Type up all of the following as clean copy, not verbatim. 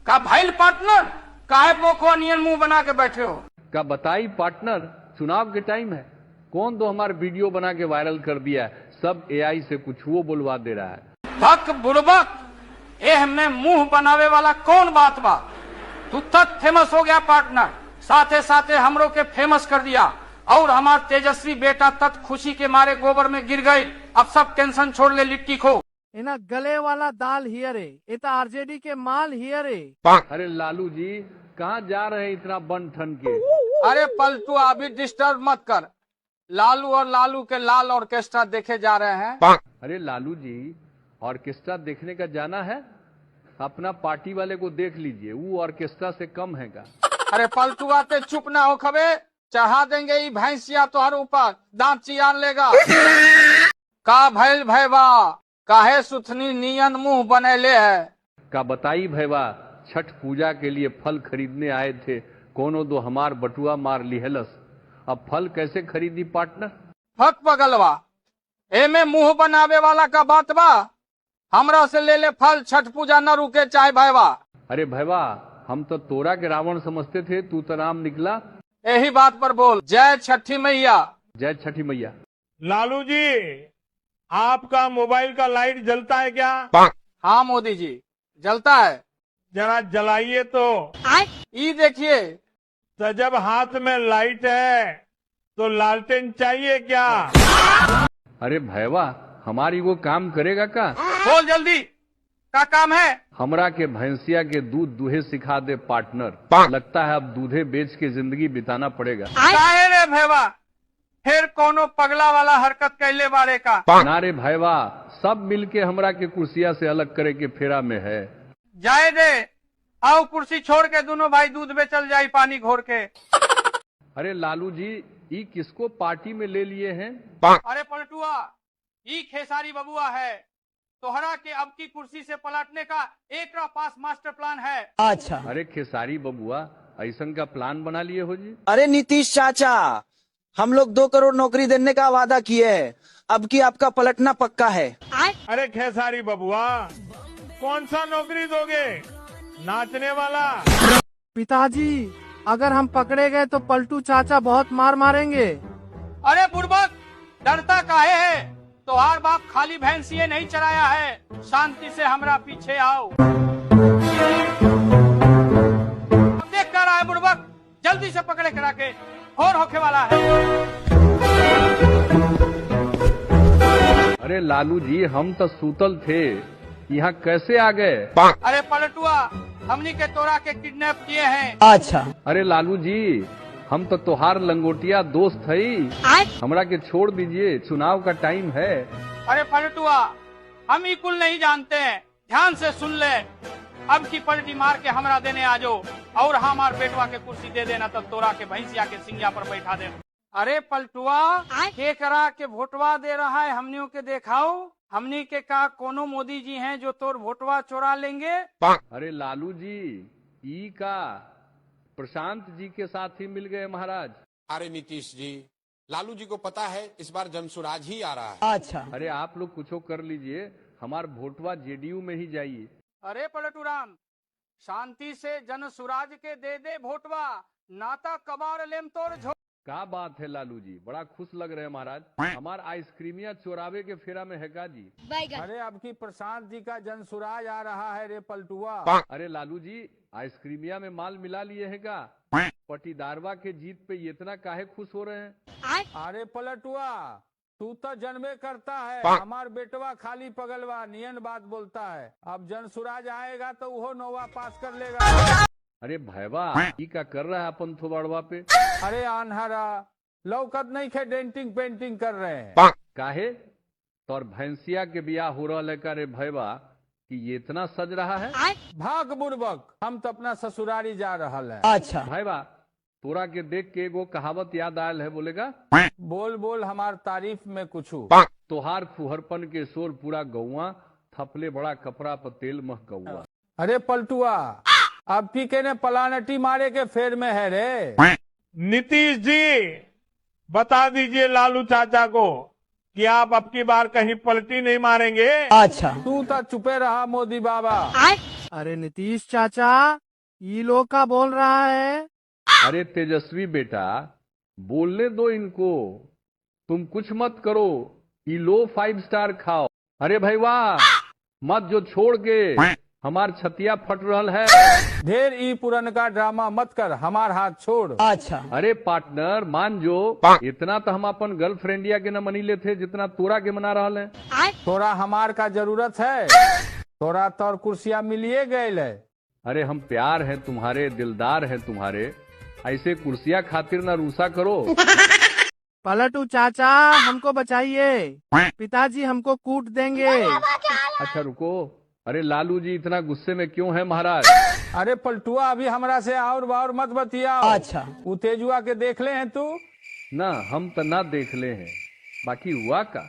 का भाई पार्टनर काहे पोखो नियन मुंह बना के बैठे हो? का बताई पार्टनर, चुनाव के टाइम है, कौन तो हमारे वीडियो बना के वायरल कर दिया है, सब एआई से कुछ वो बुलवा दे रहा है। भक बुड़बक, ए हमने मुंह बनावे वाला कौन बात बा? तू तक फेमस हो गया पार्टनर, साथे साथे हमरो के फेमस कर दिया और हमार तेजस्वी बेटा तक खुशी के मारे गोबर में गिर गई। अब सब टेंशन छोड़ ले, लिट्टी खो। इना गले वाला दाल हियरे, इता आरजेडी के माल हियरे। अरे लालू जी कहाँ जा रहे हैं इतना बन ठन के? अरे पलटू अभी डिस्टर्ब मत कर, लालू और लालू के लाल ऑर्केस्ट्रा देखे जा रहे हैं। अरे लालू जी ऑर्केस्ट्रा देखने का जाना है, अपना पार्टी वाले को देख लीजिए, वो ऑर्केस्ट्रा से कम है का? अरे पलटू आते चुप ना हो खबे, चढ़ा देंगे ये भैंसिया तोहर ऊपर, दांत चियान लेगा। का भैल भैबा, काहे सुथनी नियन मुंह बनैले है? का बताई भैया, छठ पूजा के लिए फल खरीदने आए थे, कोनो दो हमार बटुआ मार लिहलस, अब फल कैसे खरीदी पार्टनर? फक पगलवा, एमे मुंह बनावे वाला का बात बा? हमरा से ले ले फल, छठ पूजा न रुके चाहे भैया। अरे भैया, हम तो तोरा के रावण समझते थे, तू तो राम निकला। यही बात पर बोल, जय छठी मैया। जय छठी मैया। लालू जी, आपका मोबाइल का लाइट जलता है क्या? हाँ मोदी जी, जलता है। जरा जलाइए तो। ये देखिए। तो जब हाथ में लाइट है तो लालटेन चाहिए क्या? अरे भैया, हमारी वो काम करेगा का? बोल जल्दी, का काम है? हमरा के भैंसिया के दूध दुहे सिखा दे पार्टनर, लगता है अब दूधे बेच के जिंदगी बिताना पड़ेगा। काहे रे भैया, फिर कोनो पगला वाला हरकत कैले बारे का? ना रे भैया, सब मिलके हमरा के कुर्सिया से अलग करे के फेरा में है। जाए दे, आओ कुर्सी छोड़ के दोनों भाई दूध बेचल जाई पानी घोर के। अरे लालू जी, ये किसको पार्टी में ले लिए हैं? अरे पलटुआ, ये खेसारी बबुआ है, तोहरा के अब की कुर्सी से पलटने का एक पास मास्टर प्लान है। अच्छा। अरे खेसारी बबुआ, ऐसन का प्लान बना लिए हो जी? अरे नीतीश चाचा, हम लोग 2 करोड़ नौकरी देने का वादा किए हैं, अब की आपका पलटना पक्का है। अरे खेसारी बबुआ, कौन सा नौकरी दोगे? नाचने वाला? पिताजी, अगर हम पकड़े गए तो पलटू चाचा बहुत मार मारेंगे। अरे बुड़बक, डरता काहे है? तोहार बाप खाली भैंसिए नहीं चराया है, शांति से हमरा पीछे आओ। देख कर आए बुड़बक, जल्दी से पकड़े करा के, और होके वाला है। अरे लालू जी, हम तो सूतल थे, यहाँ कैसे आ गए? अरे पलटुआ, हमनी के तोरा के किडनैप किए हैं। अच्छा। अरे लालू जी, हम तो तोहार लंगोटिया दोस्त है, हमरा के छोड़ दीजिए, चुनाव का टाइम है। अरे पलटुआ, हम ही कुल नहीं जानते हैं, ध्यान से सुन ले। अब की पलटी मार के हमरा देने आ जाओ, और हमार बेटवा के कुर्सी दे देना, तब तोरा के भैंसिया के सिंगिया पर बैठा दे। अरे पलटुआ, के करा के वोटवा दे रहा है, हमनियों के देखाओ। हमनी के का कोनो मोदी जी हैं जो तोर वोटवा चोरा लेंगे? अरे लालू जी, ई का प्रशांत जी के साथ ही मिल गए महाराज। अरे नीतीश जी, लालू जी को पता है इस बार जनसुराज ही आ रहा है। अच्छा। अरे आप लोग कुछ कर लीजिए, हमार वोटवा जेडीयू में ही जाइए। अरे पलटूराम, शांति से जन सुराज के दे दे वोटवा, नाता कबार लेम तोर झो। क्या बात है लालू जी, बड़ा खुश लग रहे हैं महाराज। हमार आइसक्रीमिया चोरावे के फेरा में है का जी? अरे अब की प्रशांत जी का जनसुराज आ रहा है रे पलटुआ। अरे लालू जी, आइसक्रीमिया में माल मिला लिए है का? पटीदारवा के जीत पे इतना काहे खुश हो रहे हैं? अरे पलटुआ, तू तो जन्मे करता है, हमार बेटवा खाली पगलवा नियन बात बोलता है। अब जनसुराज आएगा तो वो नोवा पास कर लेगा। अरे भैया, ई का कर रहा है अपन थोबाड़वा पे? अरे आन्हरा, लौकत नहीं खे, डेंटिंग पेंटिंग कर रहे हैं। काहे? तोर भैंसिया के बियाह हो रहा है का रे भैया, कि ये इतना सज रहा है? भाग बुड़बक, हम तो अपना ससुरारी जा रहा है। अच्छा। भैया, तोरा के देख के एगो कहावत याद आयल है, बोलेगा? बोल बोल, हमार तारीफ में कुछ। तोहार फुहरपन के शोर पूरा गौआ, थपले बड़ा कपड़ा पर तेल मह गौआ। अरे पलटुआ, अब की कहने पलानटी मारे के फेर में है रे। नीतीश जी, बता दीजिए लालू चाचा को कि आप अब की बार कहीं पलटी नहीं मारेंगे। अच्छा। तू तो चुपे रहा मोदी बाबा। अरे नीतीश चाचा, ये लोग का बोल रहा है। अरे तेजस्वी बेटा, बोलने दो इनको, तुम कुछ मत करो, ये लो 5 स्टार खाओ। अरे भाई वाह, मत जो छोड़ के हमार छतिया फट रहल है। ढेर ई पुरनका ड्रामा मत कर, हमार हाथ छोड़। अरे पार्टनर मान जो, इतना तो हम अपन गर्लफ्रेंडिया के न मनी लेते जितना तोरा के मना रहल है। तोरा हमार का जरूरत है, तोरा तौर कुर्सियां मिलिए गए है। अरे हम प्यार है तुम्हारे, दिलदार है तुम्हारे, ऐसे कुर्सियां खातिर ना रूसा करो। पलटू चाचा, हमको बचाइए, पिताजी हमको कूट देंगे। अच्छा रुको, अरे लालू जी इतना गुस्से में क्यों है महाराज? अरे पलटुआ, अभी हमरा से और बार मत बतिया। अच्छा, वो तेजुआ के देख ले हैं तू? ना हम तो ना देख ले हैं, बाकी हुआ का?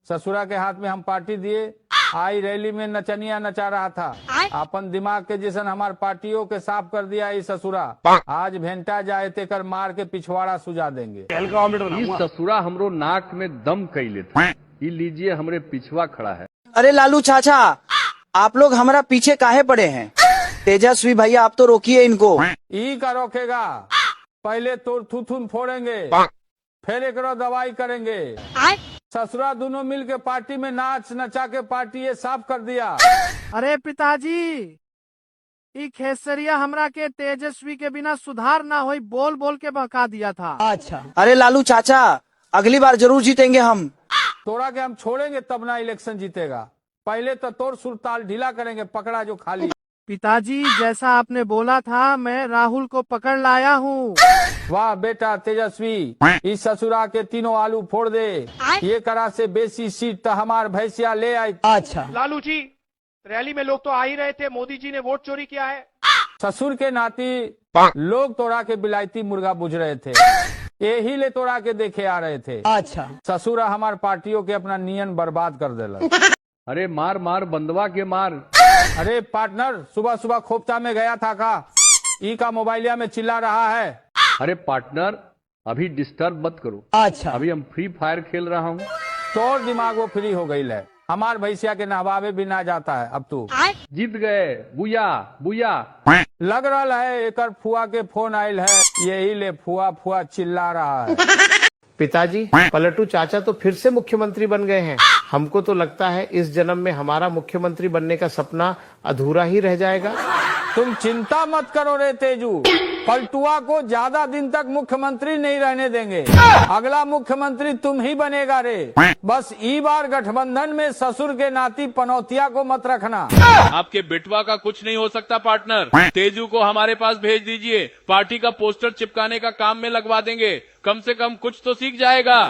ससुरा के हाथ में हम पार्टी दिए, आई रैली में नचनिया नचा रहा था। अपन दिमाग के जैसन हमार पार्टियों के साफ कर दिया इस ससुरा। आज भेंटा जाए तेकर मार के पिछवाड़ा सुझा देंगे। इस ससुरा हमरो नाक में दम कैले थे, ये लीजिए हमरे पिछवा खड़ा है। अरे लालू चाचा, आप लोग हमारा पीछे काहे पड़े हैं? तेजस्वी भैया, आप तो रोकिए इनको। ई का रोकेगा, पहले तो थुथुन फोड़ेंगे, फिर एक दवाई करेंगे। ससुरा दोनों मिल के पार्टी में नाच नचा के पार्टी ये साफ कर दिया। अरे पिताजी, ई खेसरिया हमरा के तेजस्वी के बिना सुधार ना होई बोल बोल के बहका दिया था। अच्छा, अरे लालू चाचा, अगली बार जरूर जीतेंगे हम। तोरा के हम छोड़ेंगे तब ना इलेक्शन जीतेगा, पहले तो तोर सुरताल ढीला करेंगे, पकड़ा जो खाली। पिताजी, जैसा आपने बोला था, मैं राहुल को पकड़ लाया हूँ। वाह बेटा तेजस्वी, इस ससुरा के तीनों आलू फोड़ दे, ये करा से बेसी सीट तो हमार भैंसिया ले आई। अच्छा, लालू जी, रैली में लोग तो आ ही रहे थे, मोदी जी ने वोट चोरी किया है। ससुर के नाती लोग तोड़ा के बिलायती मुर्गा बुझ रहे थे, यही ले तोड़ा के देखे आ रहे थे। अच्छा, ससुरा हमार पार्टियों के अपना नियन बर्बाद कर देला। अरे मार मार बंदवा के मार। अरे पार्टनर, सुबह सुबह खोपचा में गया था का? ई का मोबाइलिया में चिल्ला रहा है। अरे पार्टनर, अभी डिस्टर्ब मत करो। अच्छा, अभी हम फ्री फायर खेल रहा हूँ। तोर दिमाग वो फ्री हो गई है, हमार भैंसिया के नहवावे भी ना जाता है। अब तू जीत गए, बुया बुया। लग रहा है एकर फुआ के फोन आयल है, यही ले फुआ फुआ चिल्ला रहा है। पिताजी, पलटू चाचा तो फिर से मुख्यमंत्री बन गए हैं। हमको तो लगता है इस जन्म में हमारा मुख्यमंत्री बनने का सपना अधूरा ही रह जाएगा। तुम चिंता मत करो रे तेजू, पलटुआ को ज्यादा दिन तक मुख्यमंत्री नहीं रहने देंगे। अगला मुख्यमंत्री तुम ही बनेगा रे। बस ई बार गठबंधन में ससुर के नाती पनौतिया को मत रखना। आपके बेटवा का कुछ नहीं हो सकता पार्टनर, तेजू को हमारे पास भेज दीजिए, पार्टी का पोस्टर चिपकाने का काम में लगवा देंगे, कम से कम कुछ तो सीख जाएगा।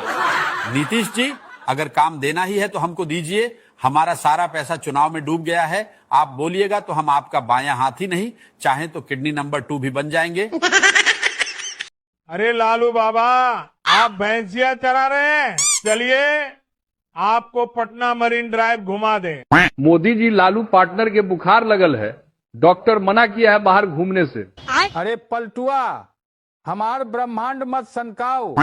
नीतीश जी, अगर काम देना ही है तो हमको दीजिए, हमारा सारा पैसा चुनाव में डूब गया है। आप बोलिएगा तो हम आपका बायां हाथ ही नहीं, चाहे तो किडनी नंबर 2 भी बन जाएंगे। अरे लालू बाबा, आप भैंसिया चरा रहे हैं, चलिए आपको पटना मरीन ड्राइव घुमा दें। मोदी जी, लालू पार्टनर के बुखार लगल है, डॉक्टर मना किया है बाहर घूमने से। अरे पलटुआ, हमार ब्रह्मांड मत सनकाओ,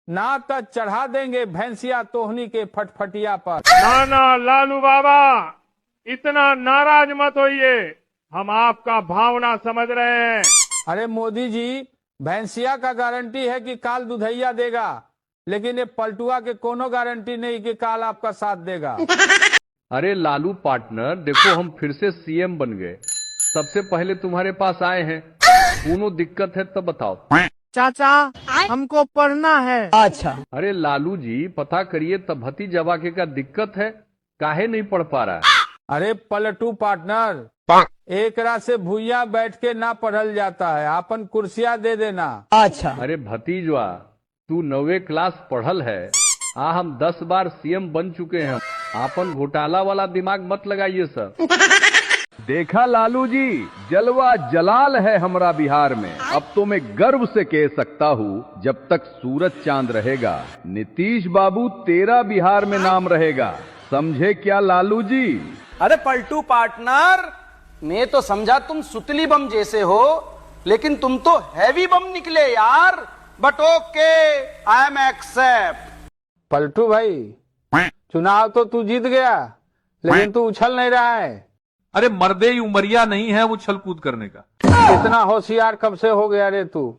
ना तो चढ़ा देंगे भैंसिया तोहनी के फटफटिया पर। ना लालू बाबा, इतना नाराज मत होइए, हम आपका भावना समझ रहे हैं। अरे मोदी जी, भैंसिया का गारंटी है कि काल दुधैया देगा, लेकिन ये पलटुआ के कोनो गारंटी नहीं कि काल आपका साथ देगा। अरे लालू पार्टनर, देखो हम फिर से सीएम बन गए, सबसे पहले तुम्हारे पास आए हैं, कोनो दिक्कत है तब बताओ। चाचा, हमको पढ़ना है। अच्छा, अरे लालू जी, पता करिए तब भतीजवा के का दिक्कत है, काहे नहीं पढ़ पा रहा है? अरे पलटू पार्टनर, एक रात से भूया बैठ के ना पढ़ल जाता है, अपन कुर्सियां दे देना। अच्छा, अरे भतीजवा, तू 9वीं क्लास पढ़ल है, हम 10 बार सीएम बन चुके हैं, आपन घोटाला वाला दिमाग मत लगाइए सर। देखा लालू जी, जलवा जलाल है हमरा बिहार में। अब तो मैं गर्व से कह सकता हूँ, जब तक सूरज चांद रहेगा, नीतीश बाबू तेरा बिहार में नाम रहेगा। समझे क्या लालू जी? अरे पलटू पार्टनर, मैं तो समझा तुम सुतली बम जैसे हो, लेकिन तुम तो हैवी बम निकले यार। But okay, I am except. पलटू भाई, चुनाव तो तू जीत गया, लेकिन तू उछल नहीं रहा है। अरे मर्दे ही उमरिया नहीं है वो छल कूद करने का। इतना होशियार कब से हो गया रे तू?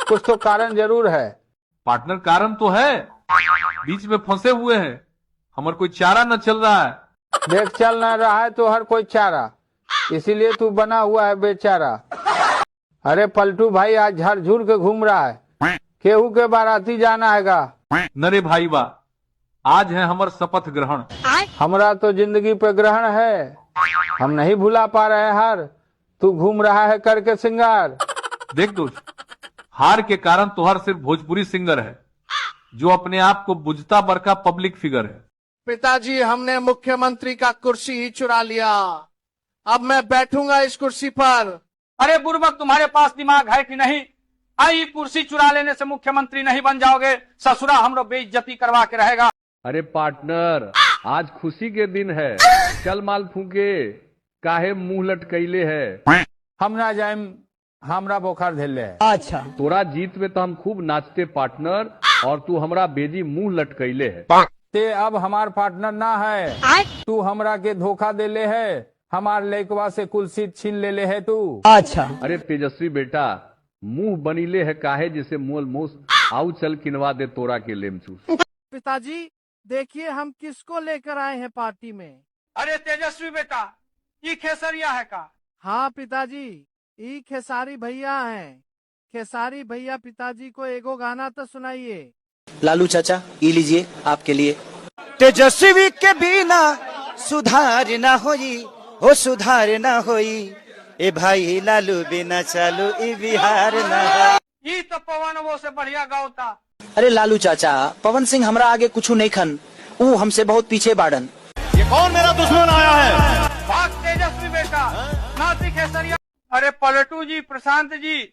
कुछ तो कारण जरूर है। पार्टनर कारण तो है, बीच में फंसे हुए हैं, हमार कोई चारा न चल रहा है। देख चल ना रहा है तो हर कोई चारा, इसीलिए तू बना हुआ है बेचारा। अरे पलटू भाई आज झरझुर के घूम रहा है, केहू के बाराती जाना हैगा। नरे भाई बा, आज है हमार शपथ ग्रहण। हमरा तो जिंदगी पे ग्रहण है, हम नहीं भुला पा रहे हार। तू घूम रहा है करके सिंगार। देख दोस्त, हार के कारण तोहर सिर्फ भोजपुरी सिंगर है, जो अपने आप को बुझता बरका पब्लिक फिगर है। पिताजी हमने मुख्यमंत्री का कुर्सी ही चुरा लिया, अब मैं बैठूंगा इस कुर्सी पर। अरे बुर्बक, तुम्हारे पास दिमाग है कि नहीं? आई कुर्सी चुरा लेने से मुख्यमंत्री नहीं बन जाओगे, ससुरा हमरो बेइज्जती करवा के रहेगा। अरे पार्टनर, आज खुशी के दिन है, चल माल फूके, काहे मुंह लटकैले है। हम ना जाए, हमरा बुखार धैले है। अच्छा, तोरा जीत में तो हम खूब नाचते पार्टनर, और तू हमरा बेजी मुंह लटकैले है। ते अब हमार पार्टनर ना है, तू हमरा के धोखा देले है, हमार लइकवा से कुल सीट छीन लेले है तू। अच्छा। अरे तेजस्वी बेटा, मुंह बनीले है काहे जिसे मोल मोस, आउ चल किनवा दे तोरा के लेमचूस। पिताजी देखिए हम किसको लेकर आए हैं पार्टी में। अरे तेजस्वी बेटा, ये खेसरिया है का? हाँ पिताजी, ये खेसारी भैया हैं। खेसारी भैया पिताजी को एगो गाना तो सुनाइए। लालू चाचा, ये लीजिए आपके लिए। तेजस्वी के बिना सुधार ना होई, हो सुधार ना होई, ए भाई लालू बिना चालू ई बिहार ना। ये तो पवन वो से बढ़िया गाओता। अरे लालू चाचा, पवन सिंह हमरा आगे कुछ नहीं खन, वो हमसे बहुत पीछे बाड़न। ये कौन मेरा दुश्मन आया है? भाग तेजस्वी बेटा, नाती खेसरिया। अरे पलटू जी, प्रशांत जी,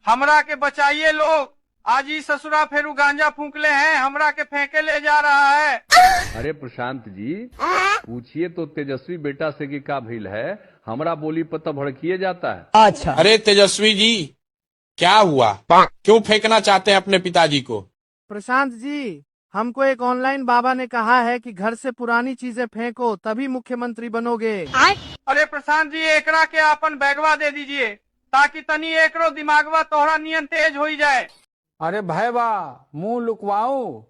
हमरा के बचाइए लोग, आज ही ससुरा फेरू गांजा फूंकले हैं, हमरा के फेंके ले जा रहा है। अरे प्रशांत जी, पूछिए तो तेजस्वी बेटा से कि का भइल है, हमरा बोली पता भड़किए जाता है। अच्छा। अरे तेजस्वी जी, क्या हुआ? क्यों फेंकना चाहते हैं अपने पिताजी को? प्रशांत जी, हमको एक ऑनलाइन बाबा ने कहा है कि घर से पुरानी चीजें फेंको तभी मुख्यमंत्री बनोगे। अरे प्रशांत जी, एकरा के अपन बैगवा दे दीजिए, ताकि तनी एकरो दिमागवा तोहरा नियन तेज हो जाए। अरे भैया मुंह लुकवाऊं,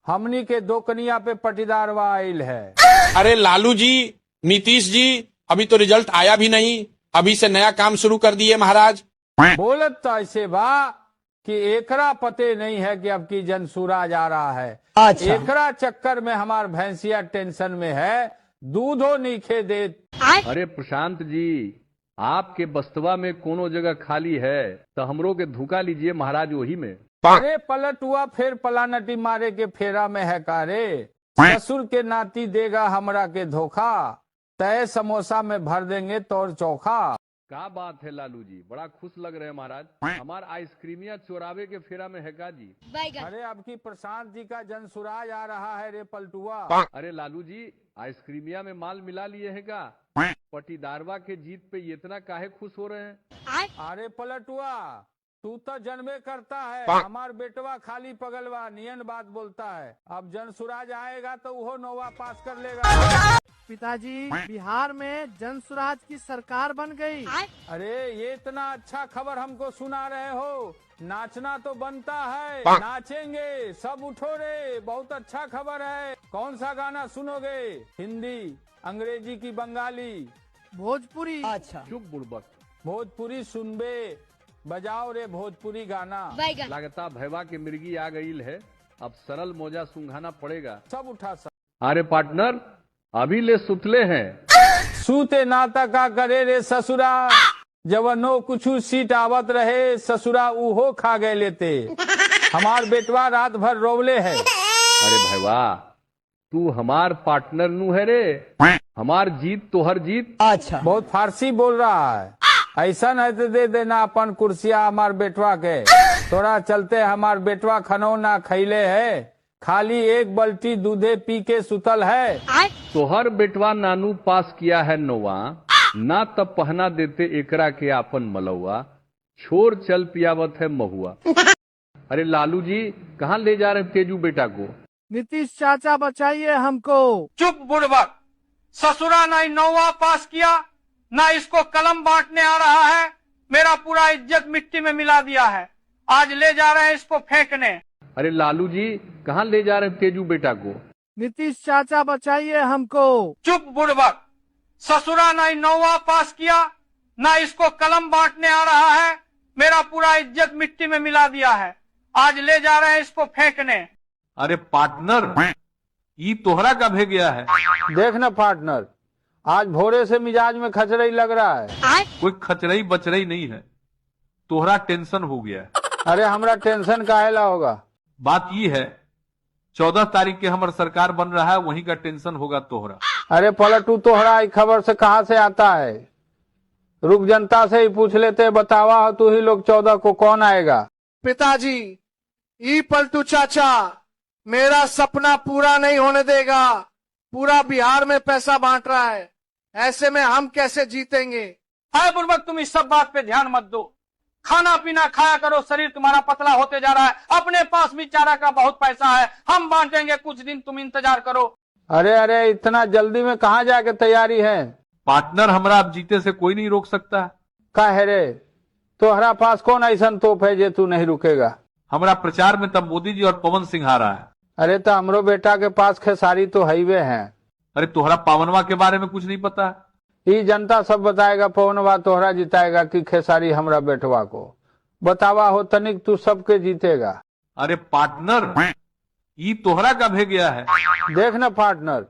हमनी के दो कनिया पे पटीदारवा आइल है। अरे लालू जी, नीतीश जी, अभी तो रिजल्ट आया भी नहीं, अभी से नया काम शुरू कर दिए महाराज। बोलत तो ऐसे बा कि एकरा पते नहीं है कि अब की जनसुराज आ रहा है। अच्छा। एकरा चक्कर में हमार भैंसिया टेंशन में है, दूधो नहीं खे दे। अरे प्रशांत जी, आपके बस्तवा में कोनो जगह खाली है तो हमरो के धोखा लीजिए महाराज वही में। अरे पलटुआ फिर पलानटी मारे के फेरा में है का रे? ससुर के नाती देगा हमरा के धोखा, तय समोसा में भर देंगे तोर चोखा। क्या बात है लालू जी, बड़ा खुश लग रहे हैं महाराज। हमार आइसक्रीमिया चोरावे के फेरा में है का जी? अरे अब की प्रशांत जी का जनसुराज आ रहा है रे पलटुआ। अरे लालू जी, आइसक्रीमिया में माल मिला लिए है का? पटीदारवा के जीत पे ये इतना काहे खुश हो रहे हैं? अरे पलटुआ, तू तो जन्मे करता है, हमार बेटवा खाली पगलवा नियन बात बोलता है। अब जनसुराज आएगा तो वो नोवा पास कर लेगा। पिताजी, बिहार में जनसुराज की सरकार बन गई। अरे ये इतना अच्छा खबर हमको सुना रहे हो, नाचना तो बनता है, नाचेंगे सब, उठो रे, बहुत अच्छा खबर है। कौन सा गाना सुनोगे? हिंदी, अंग्रेजी की बंगाली? भोजपुरी। अच्छा। चुप बुड़बक, भोजपुरी सुनबे, बजाओ रे भोजपुरी गाना। लगता भैवा के मिर्गी आ गई है, अब सरल मोजा सुंघाना पड़ेगा। सब उठा सब। अरे पार्टनर, अभी ले सुतले हैं। सूते नाता का करे रे ससुरा, जवनो कुछ सीट आवत रहे, ससुरा उहो खा गए लेते। हमार बेटवा रात भर रोवले है। अरे भैवा, तू हमार पार्टनर नू है रे, हमार जीत तो हर जीत। अच्छा। बहुत फारसी बोल रहा है, ऐसा नहीं तो दे देना अपन कुर्सिया हमार बेटवा के। थोड़ा चलते हमार बेटवा खनौना खैले है, खाली एक बल्टी दूधे पी के सुतल है। तोहर बेटवा नानू पास किया है नोवा, ना तब पहना देते एकरा के आपन मलौआ, छोर चल पियावत है महुआ। अरे लालू जी, कहाँ ले जा रहे तेजू बेटा को? नीतीश चाचा बचाइए हमको। चुप बुड़बक, ससुरा ना ही 9वां पास किया, ना इसको कलम बांटने आ रहा है, मेरा पूरा इज्जत मिट्टी में मिला दिया है। आज ले जा रहे हैं इसको फेंकने। अरे लालू जी कहाँ ले जा रहे हैं तेजू बेटा को? नीतीश चाचा बचाइए हमको। चुप बुड़बक, ससुरा ना ही 9वां पास किया, ना इसको कलम बांटने आ रहा है, मेरा पूरा इज्जत मिट्टी में मिला दिया है। आज ले जा रहे हैं इसको फेंकने। अरे पार्टनर, ये तोहरा का भे गया है। देख न पार्टनर, आज भोरे से मिजाज में खचरई लग रहा है। कोई खचरई बचरई नहीं है, तोहरा टेंशन हो गया है। अरे हमरा टेंशन काहेला होगा? बात ये है 14 तारीख के हमार सरकार बन रहा है, वहीं का टेंशन होगा तोहरा। अरे पलटू तोहरा ई खबर से कहाँ से आता है? रुक जनता से ही पूछ लेते, बतावा हो तू ही लोग 14 को कौन आएगा? पिताजी, ई पलटू चाचा मेरा सपना पूरा नहीं होने देगा। पूरा बिहार में पैसा बांट रहा है, ऐसे में हम कैसे जीतेंगे? हाय बुड़बक, तुम इस सब बात पे ध्यान मत दो। खाना पीना खाया करो, शरीर तुम्हारा पतला होते जा रहा है। अपने पास भी चारा का बहुत पैसा है, हम बांटेंगे, कुछ दिन तुम इंतजार करो। अरे अरे इतना जल्दी में कहाँ जाके तैयारी है? पार्टनर, हमरा अब जीते से कोई नहीं रोक सकता। काहे रे, तोहरा पास कौन ऐसा तोप है जे तू नहीं रुकेगा? हमारा प्रचार में तब मोदी जी और पवन सिंह आ रहा है। अरे तो हमरो बेटा के पास खेसारी तो हाईवे है। अरे तोहरा पावनवा के बारे में कुछ नहीं पता? ये जनता सब बताएगा, पवनवा तोहरा जिताएगा कि खेसारी हमरा बेटवा को? बतावा हो तनिक, तू सबके जीतेगा। अरे पार्टनर, ये तोहरा का भे गया है। देख न पार्टनर,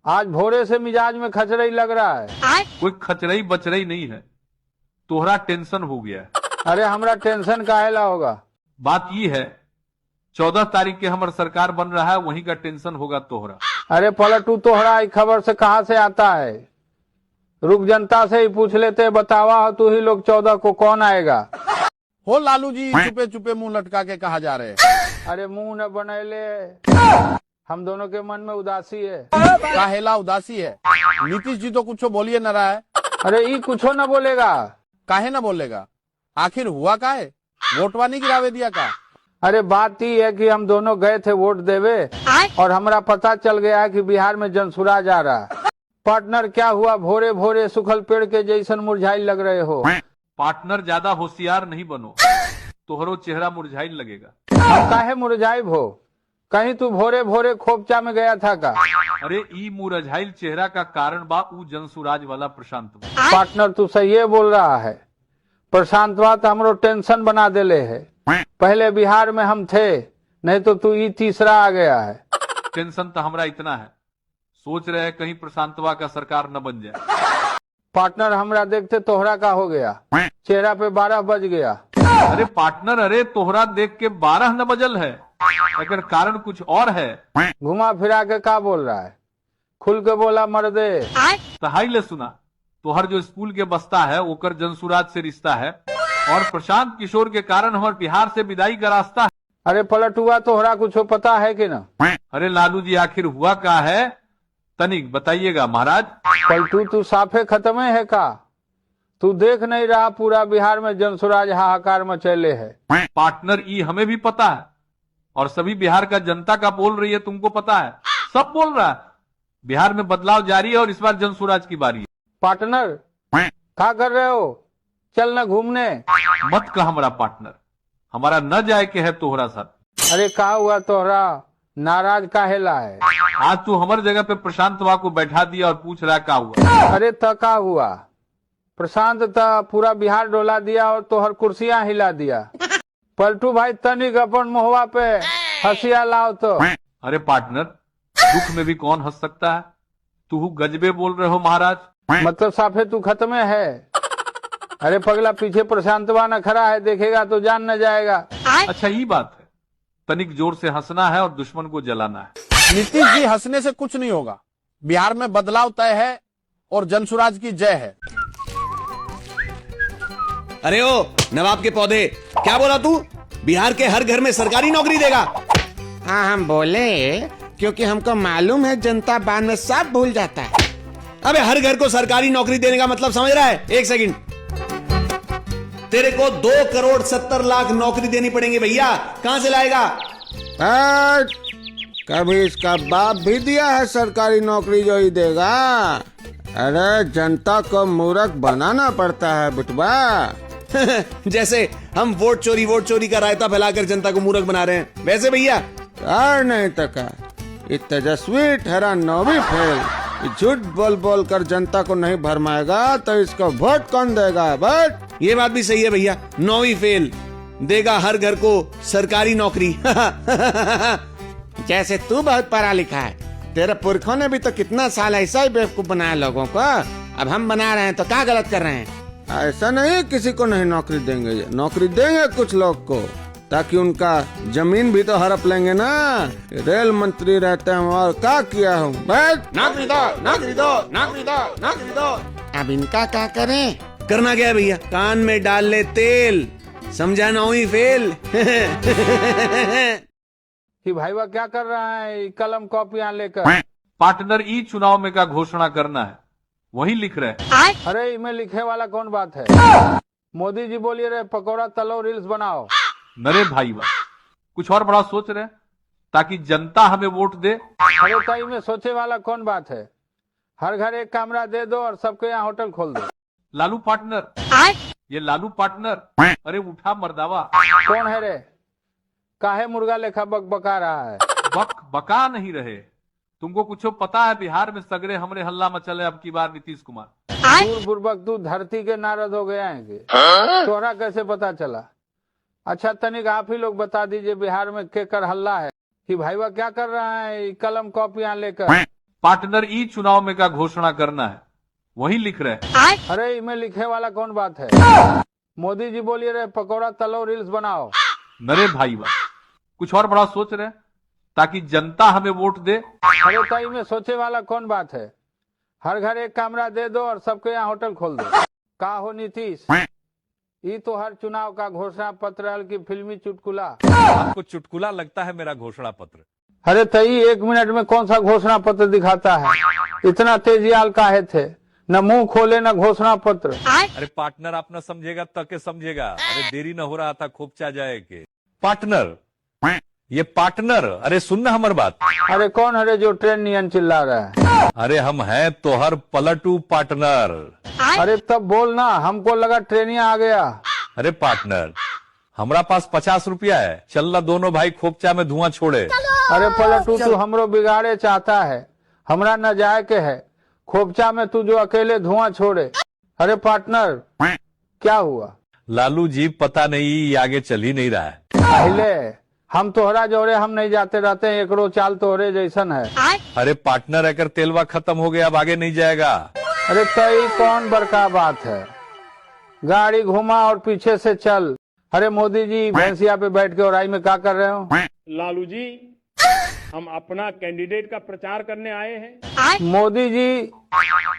आज भोरे से मिजाज में खचरई लग रहा है। कोई खचरई बचरई नहीं है, तोहरा टेंशन हो गया है। अरे हमरा टेंशन काहेला होगा? बात ये है 14 तारीख के हमार सरकार बन रहा है, वहीं का टेंशन होगा तोहरा। अरे पलटू तोहरा ई खबर से कहाँ से आता है? रुक जनता से ही पूछ लेते, बतावा हो तू ही लोग 14 को कौन आएगा? हो लालू जी, चुपे चुपे मुंह लटका के कहा जा रहे हैं? अरे मुंह न बनैले, हम दोनों के मन में उदासी है। काहेला उदासी है? नीतीश जी तो कुछ बोलिए न रहा है। अरे ई कुछो न बोलेगा। काहे न बोलेगा? आखिर हुआ का है? वोटवा नहीं गिरावे दिया का? अरे बात ही है कि हम दोनों गए थे वोट देवे और हमरा पता चल गया है कि बिहार में जनसुराज आ रहा है। पार्टनर, क्या हुआ? भोरे भोरे सुखल पेड़ के जैसन मुरझाई लग रहे हो। पार्टनर, ज्यादा होशियार नहीं बनो, तोहरो चेहरा मुरझाई लगेगा। हम काहे मुरझाइब हो? कहीं तू भोरे भोरे खोपचा में गया था का? अरे ई मुरझाइल चेहरा का कारण बा ऊ जनसुराज वाला प्रशांत। पार्टनर, तू सही बोल रहा है। प्रशांतवा तो हमरो टेंशन बना देले है। पहले बिहार में हम थे, नहीं तो तू ई तीसरा आ गया है। टेंशन तो हमरा इतना है, सोच रहे हैं कहीं प्रशांतवा का सरकार न बन जाए। पार्टनर, हमरा देखते तोहरा का हो गया, चेहरा पे 12 बज गया। अरे पार्टनर, अरे तोहरा देख के 12 न बजल है, अगर कारण कुछ और है। घुमा फिरा के का बोल रहा है? खुल के बोला मर्दे। तहाई ले सुना, तोहर जो स्कूल के बस्ता है ओकर जनसुराज से रिश्ता है, और प्रशांत किशोर के कारण हमारे बिहार से विदाई का रास्ता है। अरे पलटुआ, तोहरा कुछ पता है कि न? अरे लालू जी, आखिर हुआ का है, तनिक बताइएगा महाराज। पलटू, तू साफे खत्म है का? तू देख नहीं रहा पूरा बिहार में जनसुराज हाहाकार मचैले है? पार्टनर, ई हमें भी पता है और सभी बिहार का जनता का बोल रही है, तुमको पता है, सब बोल रहा है। बिहार में बदलाव जारी है और इस बार जनसुराज की बारी है। पार्टनर, क्या कर रहे हो? चल न घूमने। मत कह हमारा पार्टनर, हमारा न जाए के है तोहरा साथ। अरे का हुआ तोहरा? नाराज काहेला है? आज तू हमारे जगह पे प्रशांत वा को बैठा दिया और पूछ रहा क्या हुआ? अरे का हुआ? प्रशांत पूरा बिहार डोला दिया और तोहर कुर्सियां हिला दिया। पलटू भाई, तनिक अपन मुहवा पे हंसिया लाओ तो। अरे पार्टनर, दुख में भी कौन हंस सकता है? तू गजबे बोल रहे हो महाराज। मतलब साफे तू खत्म है? अरे पगला, पीछे प्रशांतवा न खड़ा है, देखेगा तो जान न जाएगा। अच्छा ये बात है, तनिक जोर से हंसना है और दुश्मन को जलाना है। नीतीश जी, हंसने से कुछ नहीं होगा। बिहार में बदलाव तय है और जनसुराज की जय है। अरे ओ नवाब के पौधे, क्या बोला तू? बिहार के हर घर में सरकारी नौकरी देगा? हाँ, हम बोले क्योंकि हमको मालूम है जनता बाद में सब भूल जाता है। अबे हर घर को सरकारी नौकरी देने का मतलब समझ रहा है? एक सेकंड, तेरे को 2,70,00,000 नौकरी देनी पड़ेंगे भैया, कहां से लाएगा? कभी इसका बाप भी दिया है सरकारी नौकरी जो ही देगा। अरे जनता को मूर्ख बनाना पड़ता है बुटवा। जैसे हम वोट चोरी का रायता फैलाकर जनता को मूर्ख बना रहे हैं, वैसे भैया और नहीं तका ये तेजस्वी ठहरा 9वीं फेल। ये झूठ बोल बोल कर जनता को नहीं भरमाएगा तो इसको वोट कौन देगा? बट ये बात भी सही है भैया, 9वीं फेल देगा हर घर को सरकारी नौकरी। जैसे तू बहुत पढ़ा लिखा है, तेरे पुरखों ने भी तो कितना साल ऐसा ही बेवकूफ बनाया लोगों को। अब हम बना रहे हैं तो क्या गलत कर रहे हैं? ऐसा नहीं किसी को नहीं नौकरी देंगे, नौकरी देंगे कुछ लोग को, ताकि उनका जमीन भी तो हड़प लेंगे ना। रेल मंत्री रहते हैं और क्या किया हूँ? नौकरी दो, नौकरी दो, नौकरी दो, नौकरी दो। अब इनका क्या करें? करना क्या है भैया, कान में डाल ले तेल, समझा 9वीं फेल। कि भाई वह क्या कर रहा है कलम कॉपियां लेकर? पार्टनर ई चुनाव में का घोषणा करना है, वही लिख रहे। अरे इनमें लिखे वाला कौन बात है? मोदी जी बोलिए रहे पकौड़ा तलो रील्स बनाओ। नरे भाई वाह, कुछ और बड़ा सोच रहे ताकि जनता हमें वोट दे। अरे कई में सोचे वाला कौन बात है? हर घर एक कमरा दे दो और सबके यहाँ होटल खोल दो। लालू पार्टनर, ये लालू पार्टनर, अरे उठा मर्दावा। कौन है रे? काहे मुर्गा लेखा बक बका रहा है? बका नहीं रहे, तुमको कुछ पता है बिहार में सगरे हमरे हल्ला मचले अब की बार नीतीश कुमार। दूर बुर्बक तू धरती के नारद हो गया है, तोहरा कैसे पता चला? अच्छा तनिक आप ही लोग बता दीजिए बिहार में केकर हल्ला है कि भाई वह क्या कर रहा है कलम कॉपियां लेकर? पार्टनर ई चुनाव में का घोषणा करना है, वही लिख रहे। अरे इनमें लिखे वाला कौन बात है? मोदी जी बोलिए रहे पकौड़ा तलो रील्स बनाओ। नरे भाई वाह, कुछ और बड़ा सोच रहे ताकि जनता हमें वोट दे। अरे कई में सोचे वाला कौन बात है? हर घर एक कमरा दे दो और सबके यहाँ होटल खोल दो। का हो नीतीश, ये तो हर चुनाव का घोषणा पत्र हल की फिल्मी चुटकुला। आपको चुटकुला लगता है मेरा घोषणा पत्र? अरे तई 1 मिनट में कौन सा घोषणा पत्र दिखाता है? इतना तेजियाल काहे थे? न मुंह खोले न घोषणा पत्र। अरे पार्टनर आप न समझेगा तक समझेगा। अरे देरी न हो रहा था, खोपचा जाए के। पार्टनर, ये पार्टनर, अरे सुनना हमार बात। अरे कौन है जो ट्रेन नियन चिल्ला रहा है? अरे हम हैं तोहर पलटू पार्टनर। अरे तब बोलना, हमको लगा ट्रेनिया आ गया। अरे पार्टनर, हमरा पास 50 रुपया है, चलना दोनों भाई खोपचा में धुआं छोड़े। अरे पलटू तू हमरो बिगाड़े चाहता है, हमरा न जाए के है खोपचा में, तू जो अकेले धुआं छोड़े। अरे पार्टनर क्या हुआ? लालू जी पता नहीं ये आगे चल ही नहीं रहा है। पहले हम तोहरा जोरे हम नहीं जाते रहते हैं, एकरो चाल तोहरे जैसन है। अरे पार्टनर अगर तेलवा खत्म हो गया अब आगे नहीं जाएगा। अरे कई कौन बड़का बात है? गाड़ी घुमा और पीछे से चल। अरे मोदी जी भैंसिया पे बैठ के औराई में क्या कर रहे हो? लालू जी हम अपना कैंडिडेट का प्रचार करने आए हैं। मोदी जी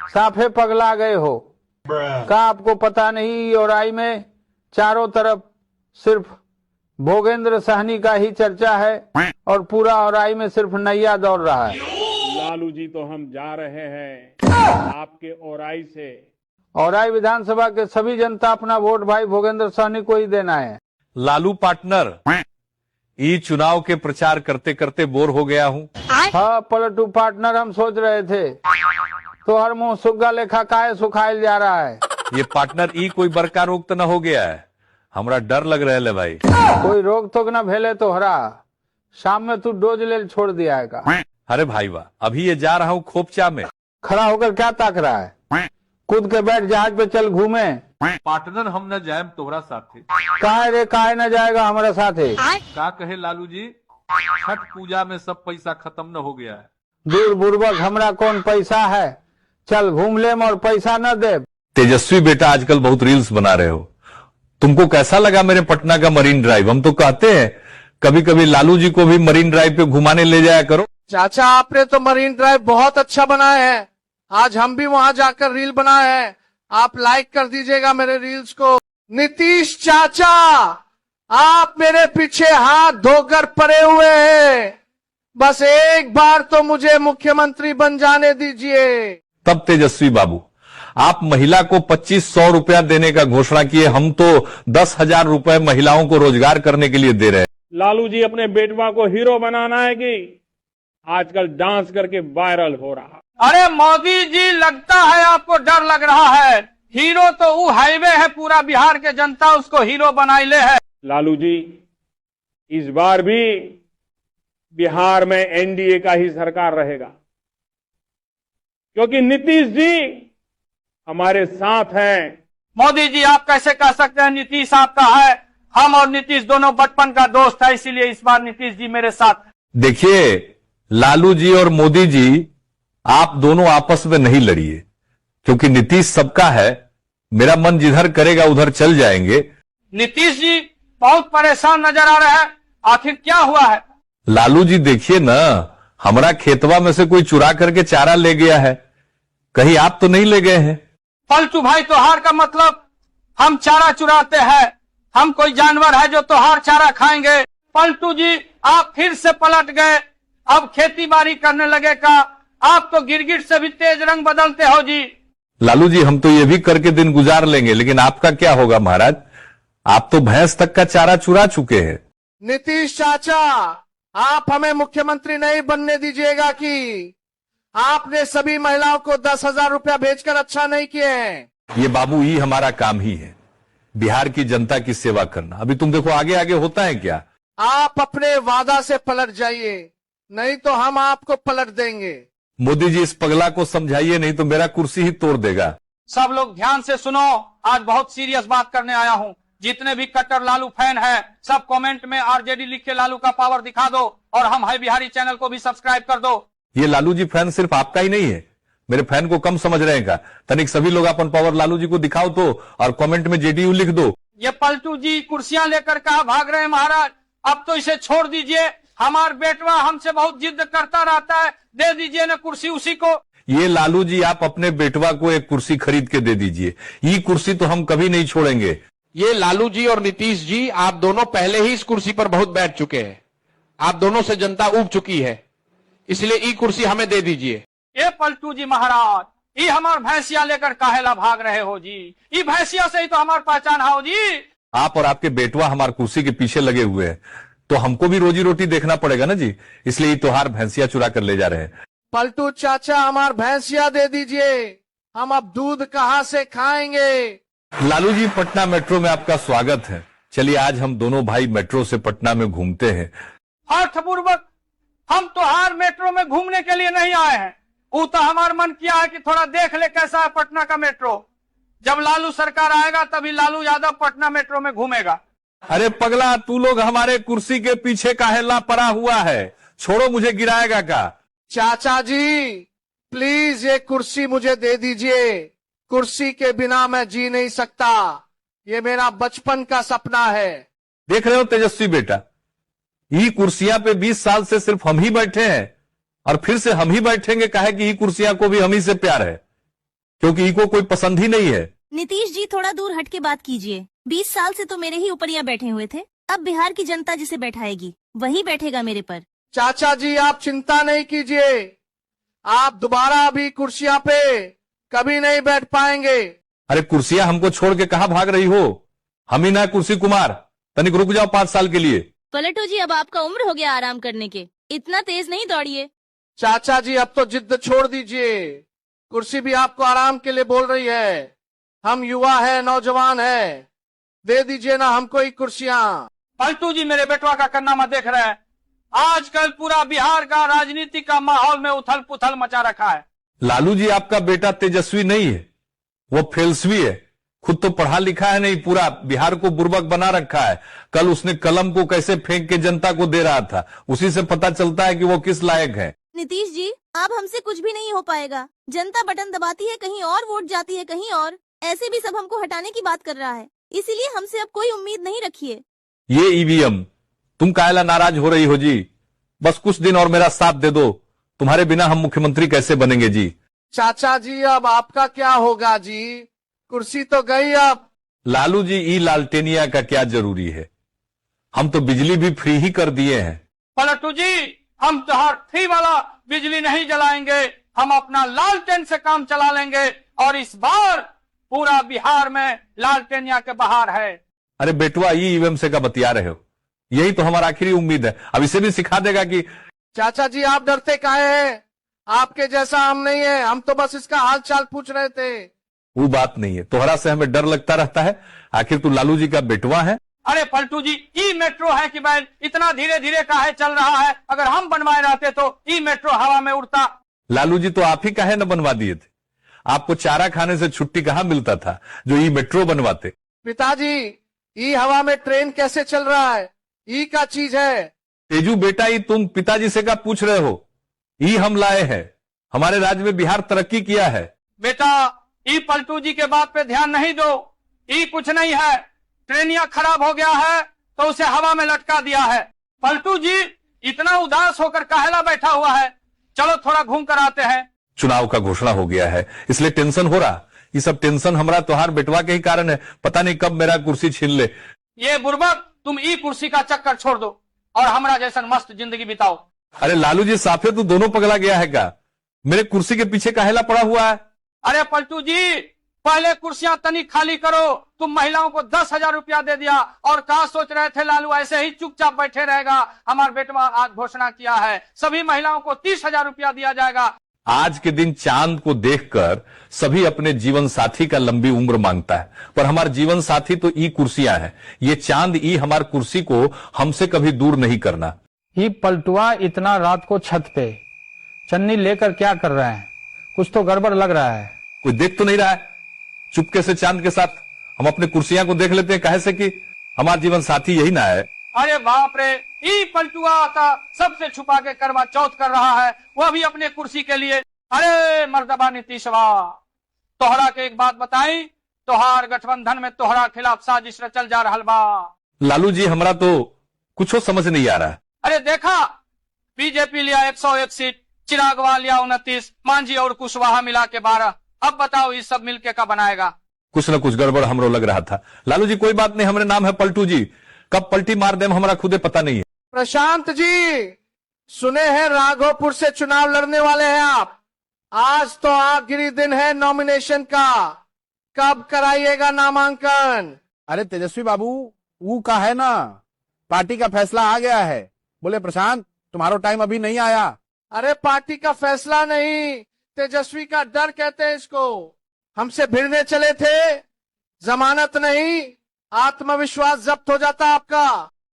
साफे पगला गए हो का? आपको पता नहीं औराई में चारों तरफ सिर्फ भोगेंद्र सहनी का ही चर्चा है और पूरा औराई में सिर्फ नैया दौड़ रहा है। लालू जी तो हम जा रहे हैं आपके औराई से। औराई विधानसभा के सभी जनता अपना वोट भाई भोगेंद्र सहनी को ही देना है। लालू पार्टनर, ई चुनाव के प्रचार करते करते बोर हो गया हूँ। हाँ पलटू पार्टनर, हम सोच रहे थे तो हर मुंह सुग्गा लेखा काहे सुखायल जा रहा है। ये पार्टनर ई कोई बड़का रोग तो न हो गया है? हमरा डर लग रहा है भाई। कोई रोग तो न भेले तो हरा शाम में तू डोज ले छोड़ दिया है। अरे भाई वाह, अभी ये जा रहा हूँ खोपचा में। खड़ा होकर क्या ताक रहा है? कूद के बैठ, जहाज पे चल घूमे। पार्टनर हम न जाए तोहरा साथे। काहे रे काहे न जाएगा हमारे साथे? का कहे लालू जी, छठ पूजा में सब पैसा खत्म न हो गया है। दूर बुर्बक, हमरा कौन पैसा है? चल घूम लेम और पैसा न दे। तेजस्वी बेटा आजकल बहुत रील्स बना रहे हो, तुमको कैसा लगा मेरे पटना का मरीन ड्राइव? हम तो कहते हैं कभी कभी लालू जी को भी मरीन ड्राइव पे घुमाने ले जाया करो। चाचा आपने तो मरीन ड्राइव बहुत अच्छा बनाया है, आज हम भी वहां जाकर रील बनाए हैं, आप लाइक कर दीजिएगा मेरे रील्स को। नीतीश चाचा आप मेरे पीछे हाथ धोकर पड़े हुए हैं, बस एक बार तो मुझे मुख्यमंत्री बन जाने दीजिए। तब तेजस्वी बाबू आप महिला को 2500 रुपया देने का घोषणा किए, हम तो 10,000 रुपए महिलाओं को रोजगार करने के लिए दे रहे हैं। लालू जी अपने बेटवा को हीरो बनाना है कि आजकल डांस करके वायरल हो रहा। अरे मोदी जी, लगता है आपको डर लग रहा है। हीरो तो वो हाईवे है, पूरा बिहार के जनता उसको हीरो बनाइले है। लालू जी, इस बार भी बिहार में एनडीए का ही सरकार रहेगा, क्योंकि नीतीश जी हमारे साथ हैं। मोदी जी, आप कैसे कह सकते हैं नीतीश आपका है? हम और नीतीश दोनों बचपन का दोस्त है, इसीलिए इस बार नीतीश जी मेरे साथ। देखिए लालू जी और मोदी जी, आप दोनों आपस में नहीं लड़िए, क्योंकि नीतीश सबका है। मेरा मन जिधर करेगा उधर चल जाएंगे। नीतीश जी बहुत परेशान नजर आ रहे हैं, आखिर क्या हुआ है? लालू जी देखिए ना, हमारा खेतवा में से कोई चुरा करके चारा ले गया है, कहीं आप तो नहीं ले गए हैं? पलटू भाई, त्योहार का मतलब हम चारा चुराते हैं? हम कोई जानवर है जो त्योहार चारा खाएंगे? पलटू जी, आप फिर से पलट गए, अब खेती बाड़ी करने लगे का? आप तो गिरगिट से भी तेज रंग बदलते हो जी। लालू जी, हम तो ये भी करके दिन गुजार लेंगे, लेकिन आपका क्या होगा महाराज? आप तो भैंस तक का चारा चुरा चुके हैं। नीतीश चाचा, आप हमें मुख्यमंत्री नहीं बनने दीजिएगा कि आपने सभी महिलाओं को 10,000 रुपया भेजकर अच्छा नहीं किए हैं। ये बाबू ही हमारा काम ही है, बिहार की जनता की सेवा करना। अभी तुम देखो आगे आगे होता है क्या। आप अपने वादा से पलट जाइए, नहीं तो हम आपको पलट देंगे। मोदी जी, इस पगला को समझाइए, नहीं तो मेरा कुर्सी ही तोड़ देगा। सब लोग ध्यान से सुनो, आज बहुत सीरियस बात करने आया हूँ। जितने भी कट्टर लालू फैन हैं, सब कमेंट में आरजेडी लिख के लालू का पावर दिखा दो, और हम है बिहारी चैनल को भी सब्सक्राइब कर दो। ये लालू जी फैन सिर्फ आपका ही नहीं है, मेरे फैन को कम समझ रहे हैं का? तनिक सभी लोग अपन पावर लालू जी को दिखाओ तो, और कमेंट में जेडीयू लिख दो। ये पलटू जी कुर्सियां लेकर कहा भाग रहे हैं महाराज, अब तो इसे छोड़ दीजिए। हमार बेटवा हमसे बहुत जिद करता रहता है, दे दीजिए ना कुर्सी उसी को। ये लालू जी, आप अपने बेटवा को एक कुर्सी खरीद के दे दीजिए, ये कुर्सी तो हम कभी नहीं छोड़ेंगे। ये लालू जी और नीतीश जी, आप दोनों पहले ही इस कुर्सी पर बहुत बैठ चुके हैं, आप दोनों से जनता ऊब चुकी है, इसलिए ये कुर्सी हमें दे दीजिए। ये पलटू जी महाराज, ये हमार भैंसिया लेकर काहेला भाग रहे हो जी? ये भैंसिया से ही तो हमार पहचान हो जी। आप और आपके बेटवा हमारे कुर्सी के पीछे लगे हुए हैं, तो हमको भी रोजी रोटी देखना पड़ेगा ना जी, इसलिए त्योहार भैंसिया चुरा कर ले जा रहे हैं। पलटू चाचा, हमार भैंसिया दे दीजिए, हम अब दूध कहाँ से खाएंगे? लालू जी, पटना मेट्रो में आपका स्वागत है। चलिए आज हम दोनों भाई मेट्रो से पटना में घूमते हैं। अर्थपूर्वक हम त्योहार मेट्रो में घूमने के लिए नहीं आए हैं, वो तो हमारा मन किया है कि थोड़ा देख ले कैसा है पटना का मेट्रो। जब लालू सरकार आएगा तभी लालू यादव पटना मेट्रो में घूमेगा। अरे पगला, तू लोग हमारे कुर्सी के पीछे काहेला पड़ा हुआ है, छोड़ो, मुझे गिराएगा का? चाचा जी प्लीज ये कुर्सी मुझे दे दीजिए, कुर्सी के बिना मैं जी नहीं सकता, ये मेरा बचपन का सपना है। देख रहे हो तेजस्वी बेटा, ये कुर्सियां पे 20 साल से सिर्फ हम ही बैठे हैं, और फिर से हम ही बैठेंगे, काहे कि ये कुर्सियां को भी हम ही से प्यार है, क्योंकि इनको कोई पसंद ही नहीं है। नीतीश जी, थोड़ा दूर हट के बात कीजिए। 20 साल से तो मेरे ही ऊपर बैठे हुए थे, अब बिहार की जनता जिसे बैठाएगी वही बैठेगा मेरे पर। चाचा जी आप चिंता नहीं कीजिए, आप दोबारा अभी कुर्सियां पे कभी नहीं बैठ पाएंगे। अरे कुर्सियां हमको छोड़ के कहां भाग रही हो? हम ही ना कुर्सी कुमार, तनिक रुक जाओ 5 साल के लिए। पलटू जी, अब आपका उम्र हो गया आराम करने के, इतना तेज नहीं दौड़िए। चाचा जी अब तो जिद छोड़ दीजिए, कुर्सी भी आपको आराम के लिए बोल रही है। हम युवा है, नौजवान है, दे दीजिए ना हमको ही कुर्सियां। पलटू जी, मेरे बेटवा का करनामा देख रहे हैं, आजकल पूरा बिहार का राजनीति का माहौल में उथल पुथल मचा रखा है। लालू जी, आपका बेटा तेजस्वी नहीं है, वो फेलस्वी है, खुद तो पढ़ा लिखा है नहीं, पूरा बिहार को बुर्बक बना रखा है। कल उसने कलम को कैसे फेंक के जनता को दे रहा था, उसी से पता चलता है कि वो किस लायक है। नीतीश जी, अब हमसे कुछ भी नहीं हो पाएगा, जनता बटन दबाती है कहीं और, वोट जाती है कहीं और, ऐसे भी सब हमको हटाने की बात कर रहा है, इसीलिए हमसे अब कोई उम्मीद नहीं रखिए। ये ईवीएम, तुम काहेला नाराज हो रही हो जी? बस कुछ दिन और मेरा साथ दे दो, तुम्हारे बिना हम मुख्यमंत्री कैसे बनेंगे जी? चाचा जी अब आपका क्या होगा जी, कुर्सी तो गई अब। लालू जी, ई लालटेनिया का क्या जरूरी है, हम तो बिजली भी फ्री ही कर दिए हैं। पलटू जी, हम तो हर फ्री वाला बिजली नहीं जलाएंगे, हम अपना लालटेन से काम चला लेंगे, और इस बार पूरा बिहार में लालटेनिया के बहार है। अरे बेटवा, ये ईवीएम से का बतिया रहे हो, यही तो हमारा आखिरी उम्मीद है, अब इसे भी सिखा देगा कि चाचा जी आप डरते काहे हैं? आपके जैसा हम नहीं है, हम तो बस इसका हाल चाल पूछ रहे थे। वो बात नहीं है, तोहरा से हमें डर लगता रहता है। आखिर तू लालू जी का बेटवा है। अरे पलटू जी, ई मेट्रो है कि बैल इतना धीरे धीरे काहे चल रहा है? अगर हम बनवाए रहते तो ई मेट्रो हवा में उड़ता। लालू जी तो आप ही काहे न बनवा दिए थे? आपको चारा खाने से छुट्टी कहाँ मिलता था जो ई मेट्रो बनवाते? पिताजी, ई हवा में ट्रेन कैसे चल रहा है? ई का चीज है। तेजू बेटा, ई तुम पिताजी से क्या पूछ रहे हो? ई हम लाए हैं। हमारे राज्य में बिहार तरक्की किया है। बेटा, ई पलटू जी के बात पे ध्यान नहीं दो। ई कुछ नहीं है, ट्रेनिया खराब हो गया है तो उसे हवा में लटका दिया है। पलटू जी इतना उदास होकर काहेला बैठा हुआ है? चलो थोड़ा घूम कर आते हैं। चुनाव का घोषणा हो गया है, इसलिए टेंशन हो रहा। ये सब टेंशन हमारा त्योहार बेटवा के ही कारण है। पता नहीं कब मेरा कुर्सी छीन ले। ये बुर्बक, तुम ई कुर्सी का चक्कर छोड़ दो और हमारा जैसा मस्त जिंदगी बिताओ। अरे लालू जी, साफे तू दोनों पगला गया है क्या? मेरे कुर्सी के पीछे काहेला पड़ा हुआ है? अरे पलटू जी, पहले कुर्सियां तनी खाली करो। तुम महिलाओं को 10,000 रुपया दे दिया और कहा सोच रहे थे लालू ऐसे ही चुपचाप बैठे रहेगा? हमारा बेटवा आज घोषणा किया है, सभी महिलाओं को 30,000 रुपया दिया जाएगा। आज के दिन चांद को देखकर सभी अपने जीवन साथी का लंबी उम्र मांगता है, पर हमारे जीवन साथी तो ई कुर्सियां हैं। ये चांद ई हमारी कुर्सी को हमसे कभी दूर नहीं करना। ये पलटुआ इतना रात को छत पे चन्नी लेकर क्या कर रहे हैं? कुछ तो गड़बड़ लग रहा है। कोई देख तो नहीं रहा है? चुपके से चांद के साथ हम अपने कुर्सियां को देख लेते हैं, काहे से कि हमारा जीवन साथी यही ना है। अरे बाप रे, ई पलटुआ आता सबसे छुपा के करवा चौथ कर रहा है, वह भी अपने कुर्सी के लिए। अरे मर्दबा नीतीशवा, तोहरा के एक बात बताई, तोहार गठबंधन में तोहरा खिलाफ साजिश रचल जा रहा बा। लालू जी, हमरा तो कुछ समझ नहीं आ रहा। अरे देखा, बीजेपी लिया 101 सीट, चिरागवा लिया 29, मांझी और कुशवाहा मिला के 12। अब बताओ ये सब मिलके का बनाएगा? कुछ न कुछ गड़बड़ हमरो लग रहा था। लालू जी कोई बात नहीं, हमारे नाम है पलटू जी। कब पलटी मार दे हमारा खुदे पता नहीं है। प्रशांत जी, सुने हैं राघोपुर से चुनाव लड़ने वाले हैं आप। आज तो आखिरी दिन है नॉमिनेशन का, कब कराइएगा नामांकन? अरे तेजस्वी बाबू, वो का है ना, पार्टी का फैसला आ गया है। बोले प्रशांत, तुम्हारा टाइम अभी नहीं आया। अरे पार्टी का फैसला नहीं, तेजस्वी का डर कहते हैं इसको। हमसे भिड़ने चले थे, जमानत नहीं, आत्मविश्वास जब्त हो जाता आपका।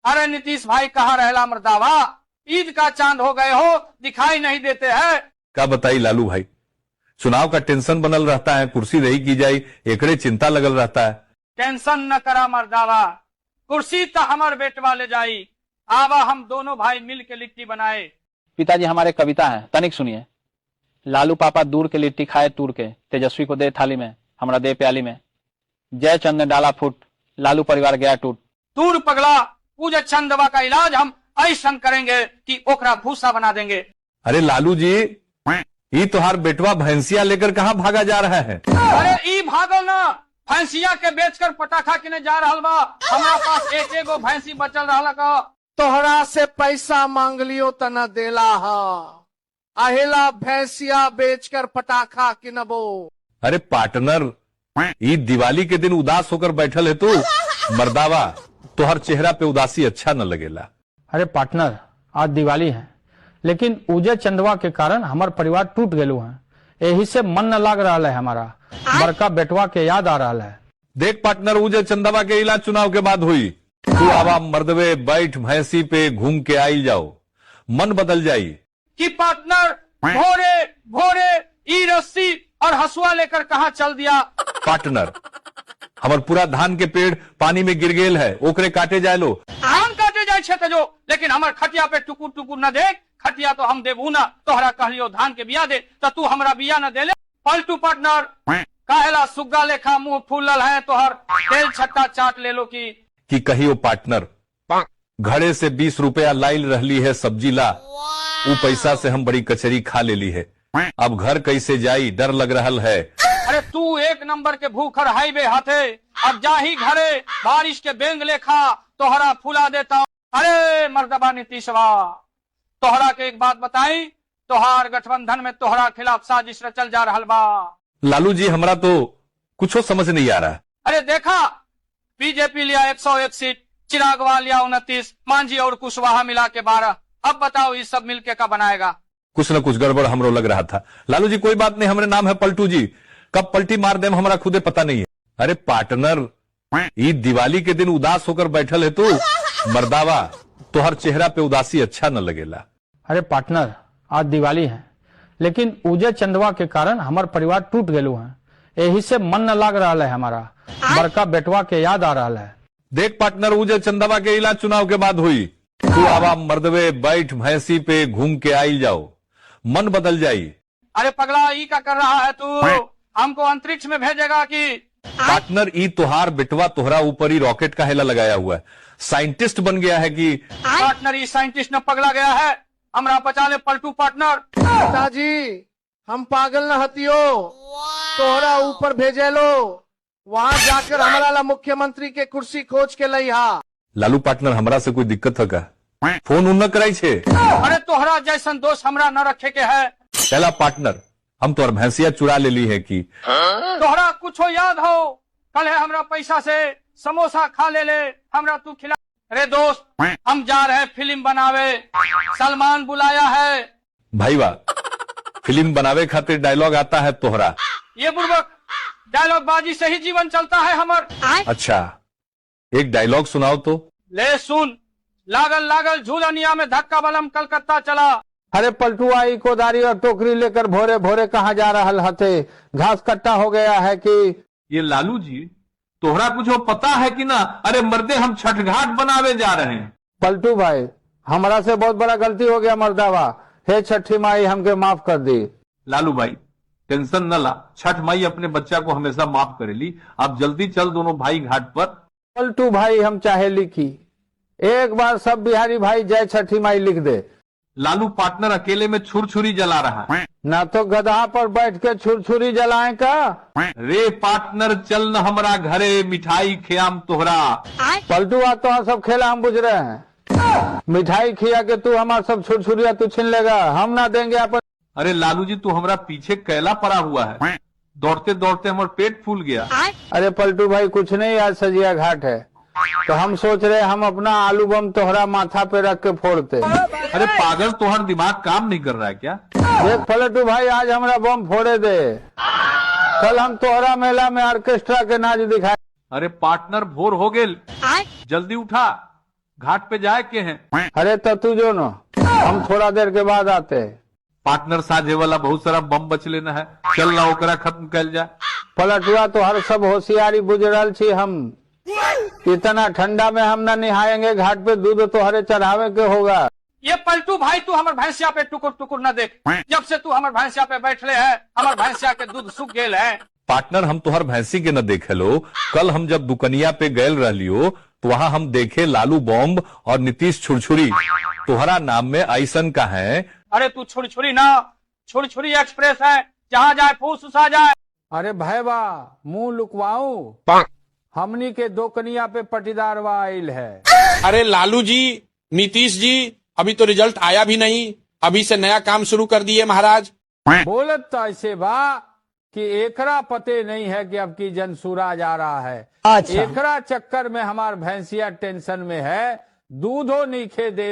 अरे नीतीश भाई, कहाँ रहला मर्दावा? ईद का चांद हो गए हो, दिखाई नहीं देते हैं। क्या बताई लालू भाई, चुनाव का टेंशन बनल रहता है, कुर्सी रही की जाए एकड़े चिंता लगल रहता है। टेंशन न करा मर्दावा, कुर्सी तो हमारे बेटवा ले जाई। आवा हम दोनों भाई मिल के लिट्टी बनाए। पिताजी हमारे कविता है, तनिक सुनिए। लालू पापा दूर के लिट्टी खाए तूर के, तेजस्वी को दे थाली में, हमरा दे प्याली में। जय चंद ने डाला फूट, लालू परिवार गया टूट। दूर पगला, पूजा चंदवा का इलाज हम ऐसा करेंगे कि ओकरा भूसा बना देंगे। अरे लालू जी, ये तोहार बेटवा भैंसिया लेकर कहाँ भागा जा रहा है? अरे ई भागल ना, भैंसिया के बेचकर पटाखा किने जा रहा बा। हमारा पास एक एगो भैंसी बचल रहा का। तोहरा से पैसा मांग लियो त न देला हा, अहिला भैंसिया बेचकर पटाखा किनबो। अरे पार्टनर, ये दिवाली के दिन उदास होकर बैठल है तू। मर्दावा, तोहर चेहरा पे उदासी अच्छा न लगेला। अरे पार्टनर, आज दिवाली है, लेकिन उजय चंदवा के कारण हमार परिवार टूट गेलू है। यही से मन न लाग रहा है हमारा, बड़का बेटवा के याद आ रहा है। देख पार्टनर, उजय चंदवा के इलाज चुनाव के बाद हुई। तू आवा मर्दवे बैठ भैंसी पे घूम के आई जाओ, मन बदल जाई। कि पार्टनर भोरे भोरे ई रस्सी और हसुआ लेकर कहाँ चल दिया? पार्टनर, हमार पूरा धान के पेड़ पानी में गिर गेल है, ओकरे काटे जाए लो। धान काटे जाए छे जो, लेकिन हमार खटिया पे टुकुर टुकुर न देख। खटिया तो हम देबू ना, तोहरा कहलियो धान के बिया दे तो तू हमरा बिया न दे ले। पलटू पार्टनर, काहेला सुग्गा लेखा मुंह फूलल है तोहर, तेल छत्ता चाट ले लो की कहियो पार्टनर, घड़े से 20 रुपया लाइल रहली है सब्जी ला, वो पैसा से हम बड़ी कचरी खा लेली है। अब घर कैसे जाई, डर लग रहा है। अरे तू एक नंबर के भूखर हाईवे हाथे, अब जा ही घरे, बारिश के बेंग लेखा तोहरा फुला देता हूँ। अरे मर्दबा नीतीशवा, तोहरा के एक बात बताई, तोहार गठबंधन में तोहरा खिलाफ साजिश रचल जा रहा बा। लालू जी, हमरा तो कुछ समझ नहीं आ रहा। अरे देखा, बीजेपी लिया 101 सीट, चिरागवा लिया 29, मांझी और कुशवाहा मिला के 12। अब बताओ ये सब मिलके का बनाएगा? कुछ न कुछ गड़बड़ हमरो लग रहा था। लालू जी कोई बात नहीं, हमरे नाम है पलटू जी, कब पलटी मार दे हमारा खुदे पता नहीं है। अरे पार्टनर, ईद दिवाली के दिन उदास होकर बैठल है तू, मर्दावा तो हर चेहरा पे उदासी अच्छा न लगेला। अरे पार्टनर, आज दिवाली है, लेकिन उजय चंदवा के कारण हमार परिवार टूट गेलू है, यही से मन न लाग रहा है हमारा, बड़का बेटवा के याद आ रहा है। देख पार्टनर, उजय चंदवा के इलाज चुनाव के बाद हुई, तू आवा मर्दवे बैठ भैंसी पे घूम के आई जाओ, मन बदल जाई। अरे पगला, ई का कर रहा है तू? हमको अंतरिक्ष में भेजेगा कि? पार्टनर, ई तुहार बेटवा तोहरा ऊपर ही रॉकेट का हेला लगाया हुआ है, साइंटिस्ट बन गया है कि? पार्टनर, ई साइंटिस्ट न पगला गया है, हमरा बचा ले पलटू पार्टनर। पिताजी, हम पागल न हतियो, तोहरा ऊपर भेजे लो, वहाँ जाकर हमारा ला मुख्यमंत्री के कुर्सी खोज के लई हा। लालू पार्टनर, हमरा से कोई दिक्कत है का? फोन उन न कराई छे? अरे तोहरा जैसन दोस्त हमरा न रखे के है। पहला पार्टनर, हम तोहर भैंसिया चुरा ले ली है कि? तोहरा कुछ याद हो? कल है हमरा पैसा से समोसा खा ले हमरा तू खिला। अरे दोस्त, हम जा रहे फिल्म बनावे, सलमान बुलाया है। भाई वाह, फिल्म बनावे खातिर डायलॉग आता है तोहरा? ये बुर्बक, डायलॉग बाजी से ही जीवन चलता है हमर। अच्छा, एक डायलॉग सुनाओ तो। ले सुन, लागल लागल झूलनिया में धक्का बलम कलकत्ता चला। अरे पलटू आई कोदारी और टोकरी लेकर भोरे भोरे कहाँ जा रहा हथे? घास कट्टा हो गया है कि? ये लालू जी, तोहरा कुछ पता है कि ना? अरे मर्दे, हम छठ घाट बनावे जा रहे हैं। पलटू भाई, हमारा से बहुत बड़ा गलती हो गया मर्दावा, हे छठी माई हमके माफ कर दी। लालू भाई टेंशन न ला, छठ माई अपने बच्चा को हमेशा माफ करेली। आप जल्दी चल दोनों भाई घाट पर। पलटू भाई, हम चाहे लिखी, एक बार सब बिहारी भाई जय छठी माई लिख दे। लालू पार्टनर अकेले में छुरछुरी जला रहा है। ना तो गधा पर बैठ के छुरछुरी जलाएं का? रे पार्टनर, चल न हमरा घरे, मिठाई खियाम तोहरा। पलटू आ तो सब खेला हम बुझ रहे हैं, मिठाई खिया के तू हमारा सब छुरछुरिया तू छीन लेगा, हम ना देंगे अपन। अरे लालू जी, तू हमरा पीछे कैला पड़ा हुआ है, दौड़ते दौड़ते हमारा पेट फूल गया। अरे पलटू भाई, कुछ नहीं, आज सजिया घाट है, तो हम सोच रहे हम अपना आलू बम तोहरा माथा पे रख के फोड़ते। अरे पागल, तोहर दिमाग काम नहीं कर रहा है क्या? देख पलटू भाई, आज हमारा बम फोड़े दे, कल हम तोहरा मेला में ऑर्केस्ट्रा के नाच दिखाए। अरे पार्टनर, भोर हो गेल, जल्दी उठा, घाट पे जाए के हैं। अरे तो तू जो न, हम थोड़ा देर के बाद आते। पार्टनर, साझे वाला बहुत सारा बम बच लेना है, चल ना ओकरा खत्म कल जाए। पलटुआ तो हर सब होशियारी बुझरल छी हम, इतना ठंडा में हम ना निहाएंगे, घाट पे दूध तो हरे चढ़ावे के होगा। ये पलटू भाई, तू हमारे भैंसिया पे टुकुर टुकुर न देख, जब से तू हमारे भैंसिया पे बैठले है, हमारे भैंसिया के दूध सूख गेल है। पार्टनर, हम तोहर भैंसी के न देखे लो, कल हम जब दुकनिया पे गैल रहलियो तो वहाँ हम देखे लालू बॉम्ब और नीतीश छुरछुरी, तोहरा नाम में ऐसन का है। अरे तू छुरछुरी ना, छुरछुरी एक्सप्रेस है, जहाँ जाए फूस उसा जाए। अरे भैया, मुंह लुकवाऊं, हमनी के दो कनिया पे पटीदार आइल है। अरे लालू जी, नीतीश जी, अभी तो रिजल्ट आया भी नहीं, अभी से नया काम शुरू कर दिए महाराज। बोलत तो ऐसे बा कि एकरा पते नहीं है कि अब की जनसुराज आ रहा है। अच्छा। एकरा चक्कर में हमार भैंसिया टेंशन में है, दूधो नहीं खे दे।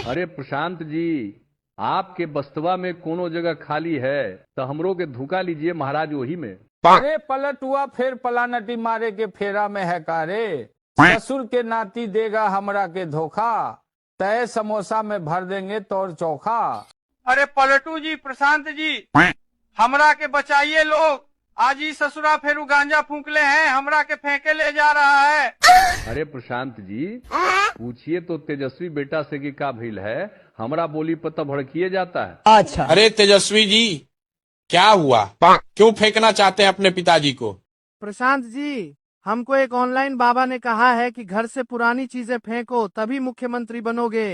अरे प्रशांत जी, आपके बस्तवा में कोनो जगह खाली है तो हमरो के धोखा लीजिए महाराज, वही में। अरे पलट हुआ, फिर पलानटी मारे के फेरा में है का रे? ससुर के नाती देगा हमरा के धोखा, तय समोसा में भर देंगे तोर चोखा। अरे पलटू जी, प्रशांत जी, हमरा के बचाइए लोग, आज ही ससुरा फेरू गांजा फूंकले हैं, हमरा के फेंके ले जा रहा है। अरे प्रशांत जी, पूछिए तो तेजस्वी बेटा से कि का भइल है, हमरा बोली पर तो भड़किए जाता है। अच्छा। अरे तेजस्वी जी, क्या हुआ? क्यों फेंकना चाहते हैं अपने पिताजी को? प्रशांत जी, हमको एक ऑनलाइन बाबा ने कहा है कि घर से पुरानी चीजें फेंको तभी मुख्यमंत्री बनोगे।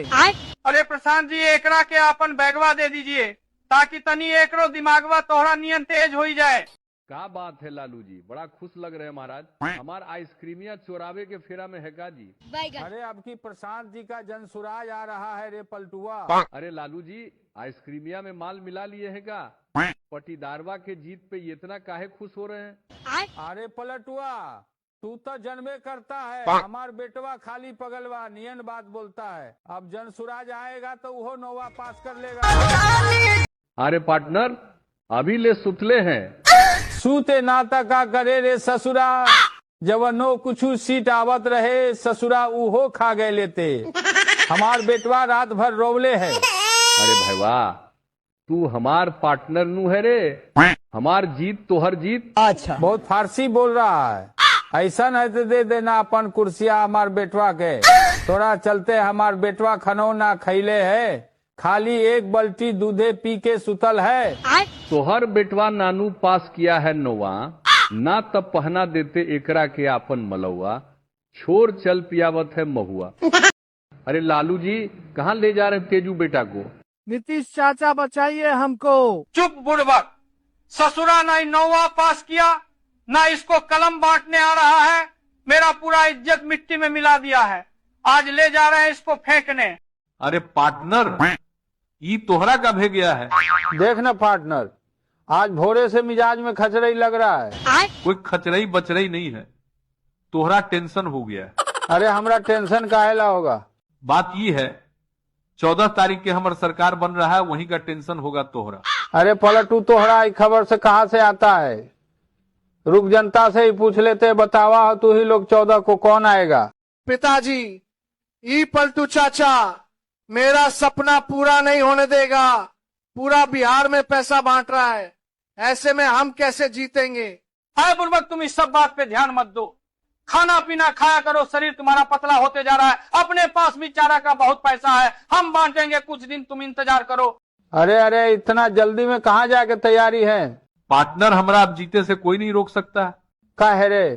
अरे प्रशांत जी, एकरा के अपन बैगवा दे दीजिए, ताकि तनी एकरो दिमागवा तोहरा नियन तेज हो जाए। क्या बात है लालू जी, बड़ा खुश लग रहे हैं महाराज, हमार आइसक्रीमिया चोरावे के फेरा में है का जी? अरे अब की प्रशांत जी का जनसुराज आ रहा है रे पलटुआ। अरे लालू जी, आइसक्रीमिया में माल मिला लिए है का? पटीदारवा के जीत पे इतना काहे खुश हो रहे हैं? अरे पलटुआ, तू तो जनबे करता है हमार बेटवा खाली पगलवा नियन बात बोलता है। अब जनसुराज आएगा तो वो नोवा पास कर लेगा। अरे पार्टनर अभी ले सुतले हैं। सूते नाता का करे रे ससुरा, जवनो कुछ सीट आवत रहे ससुरा उहो खा गए लेते। हमार बेटवा रात भर रोवले है। अरे भाई वाह, तू हमार पार्टनर नू है रे, हमार जीत तो हर जीत। अच्छा बहुत फारसी बोल रहा है। ऐसा नहीं तो दे देना अपन कुर्सिया हमार बेटवा के। थोड़ा चलते हमार बेटवा खनो ना खैले है, खाली एक बल्टी दूधे पी के सुतल है। तोहर बेटवा नानू पास किया है नोवा, ना तब पहना देते एकरा के आपन मलौआ, छोर चल पियावत है महुआ। अरे लालू जी कहाँ ले जा रहे तेजू बेटा को? नीतीश चाचा बचाइए हमको। चुप बुड़बक, ससुरा ना नौवा पास किया ना इसको कलम बांटने आ रहा है। मेरा पूरा इज्जत मिट्टी में मिला दिया है, आज ले जा रहे हैं इसको फेंकने। अरे पार्टनर ये तोहरा का भे गया है। देख ना पार्टनर, आज भोरे से मिजाज में खचरई लग रहा है। कोई खचरई बचरई नहीं है, तोहरा टेंशन हो गया है। अरे हमरा टेंशन काहेला होगा? बात ये है 14 तारीख के हमार सरकार बन रहा है, वहीं का टेंशन होगा तोहरा। अरे पलटू तोहरा खबर से कहाँ से आता है? रुक जनता से ही पूछ लेते, बतावा हो तू ही लोग 14 को कौन आएगा? पिताजी ई पलटू चाचा मेरा सपना पूरा नहीं होने देगा। पूरा बिहार में पैसा बांट रहा है, ऐसे में हम कैसे जीतेंगे? हाय बुड़बक, तुम इस सब बात पे ध्यान मत दो। खाना पीना खाया करो, शरीर तुम्हारा पतला होते जा रहा है। अपने पास भी चारा का बहुत पैसा है, हम बांटेंगे कुछ दिन, तुम इंतजार करो। अरे अरे इतना जल्दी में कहाँ जाके तैयारी है? पार्टनर हमरा अब जीते से कोई नहीं रोक सकता। काहे रे,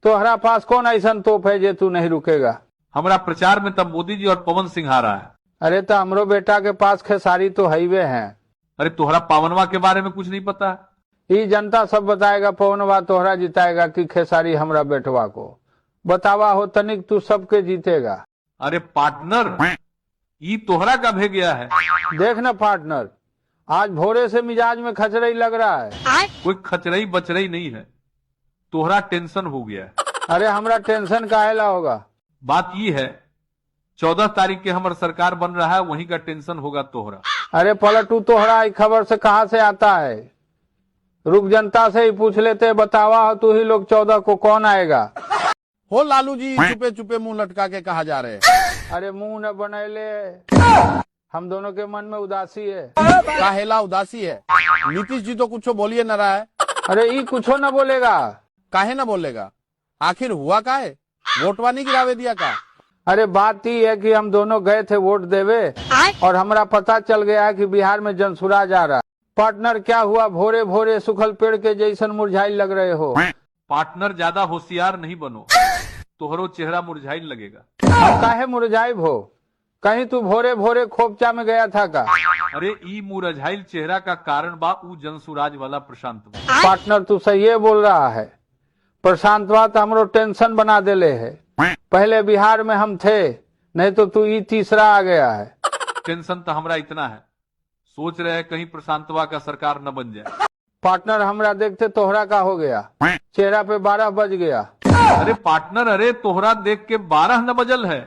तोहरा पास कौन ऐसा तोप है जे तू नहीं रुकेगा? हमारा प्रचार में तब मोदी जी और पवन सिंह आ रहा है। अरे तो हमरो बेटा के पास खेसारी तो हाईवे है। अरे तोहरा पावनवा के बारे में कुछ नहीं पता? ये जनता सब बताएगा, पवनवा तोहरा जिताएगा कि खेसारी हमरा बेटवा को? बतावा हो तनिक, तू सबके जीतेगा। अरे पार्टनर ये तोहरा का भे गया है। देख ना पार्टनर, आज भोरे से मिजाज में खचरई लग रहा है। कोई खचरई बचरई नहीं है, तोहरा टेंशन हो गया है। अरे हमरा टेंशन काहेला होगा? बात ये है 14 तारीख के हमार सरकार बन रहा है, वहीं का टेंशन होगा तोहरा। अरे पलटू तोहरा खबर से कहाँ से आता है? रुक जनता से ही पूछ लेते, बतावा हो तू ही लोग 14 को कौन आएगा? हो लालू जी चुपे चुपे मुंह लटका के कहा जा रहे हैं? अरे मुंह न बनैले, हम दोनों के मन में उदासी है। काहेला उदासी है? नीतीश जी तो कुछ बोलिए न रहा है। अरे ये कुछो न बोलेगा। काहे न बोलेगा? आखिर हुआ का है? वोटवा नहीं गिरावे दिया का? अरे बात ही है कि हम दोनों गए थे वोट देवे और हमरा पता चल गया है कि बिहार में जनसुराज आ रहा है। पार्टनर क्या हुआ, भोरे भोरे सुखल पेड़ के जैसन मुरझाई लग रहे हो? पार्टनर ज्यादा होशियार नहीं बनो, तोहरो चेहरा मुरझाई लगेगा। काहे मुरझाई हो? कहीं तू भोरे भोरे खोपचा में गया था का? अरे ई मुरझाइल चेहरा का कारण बा ऊ जनसुराज वाला प्रशांत। पार्टनर तू सही बोल रहा है। प्रशांत बात हमरो टेंशन बना देले है। पहले बिहार में हम थे, नहीं तो तू ई तीसरा आ गया है। टेंशन तो हमरा इतना है, सोच रहे हैं कहीं प्रशांतवा का सरकार न बन जाए। पार्टनर हमरा देखते तोहरा का हो गया, चेहरा पे 12 बज गया। अरे पार्टनर, अरे तोहरा देख के 12 न बजल है,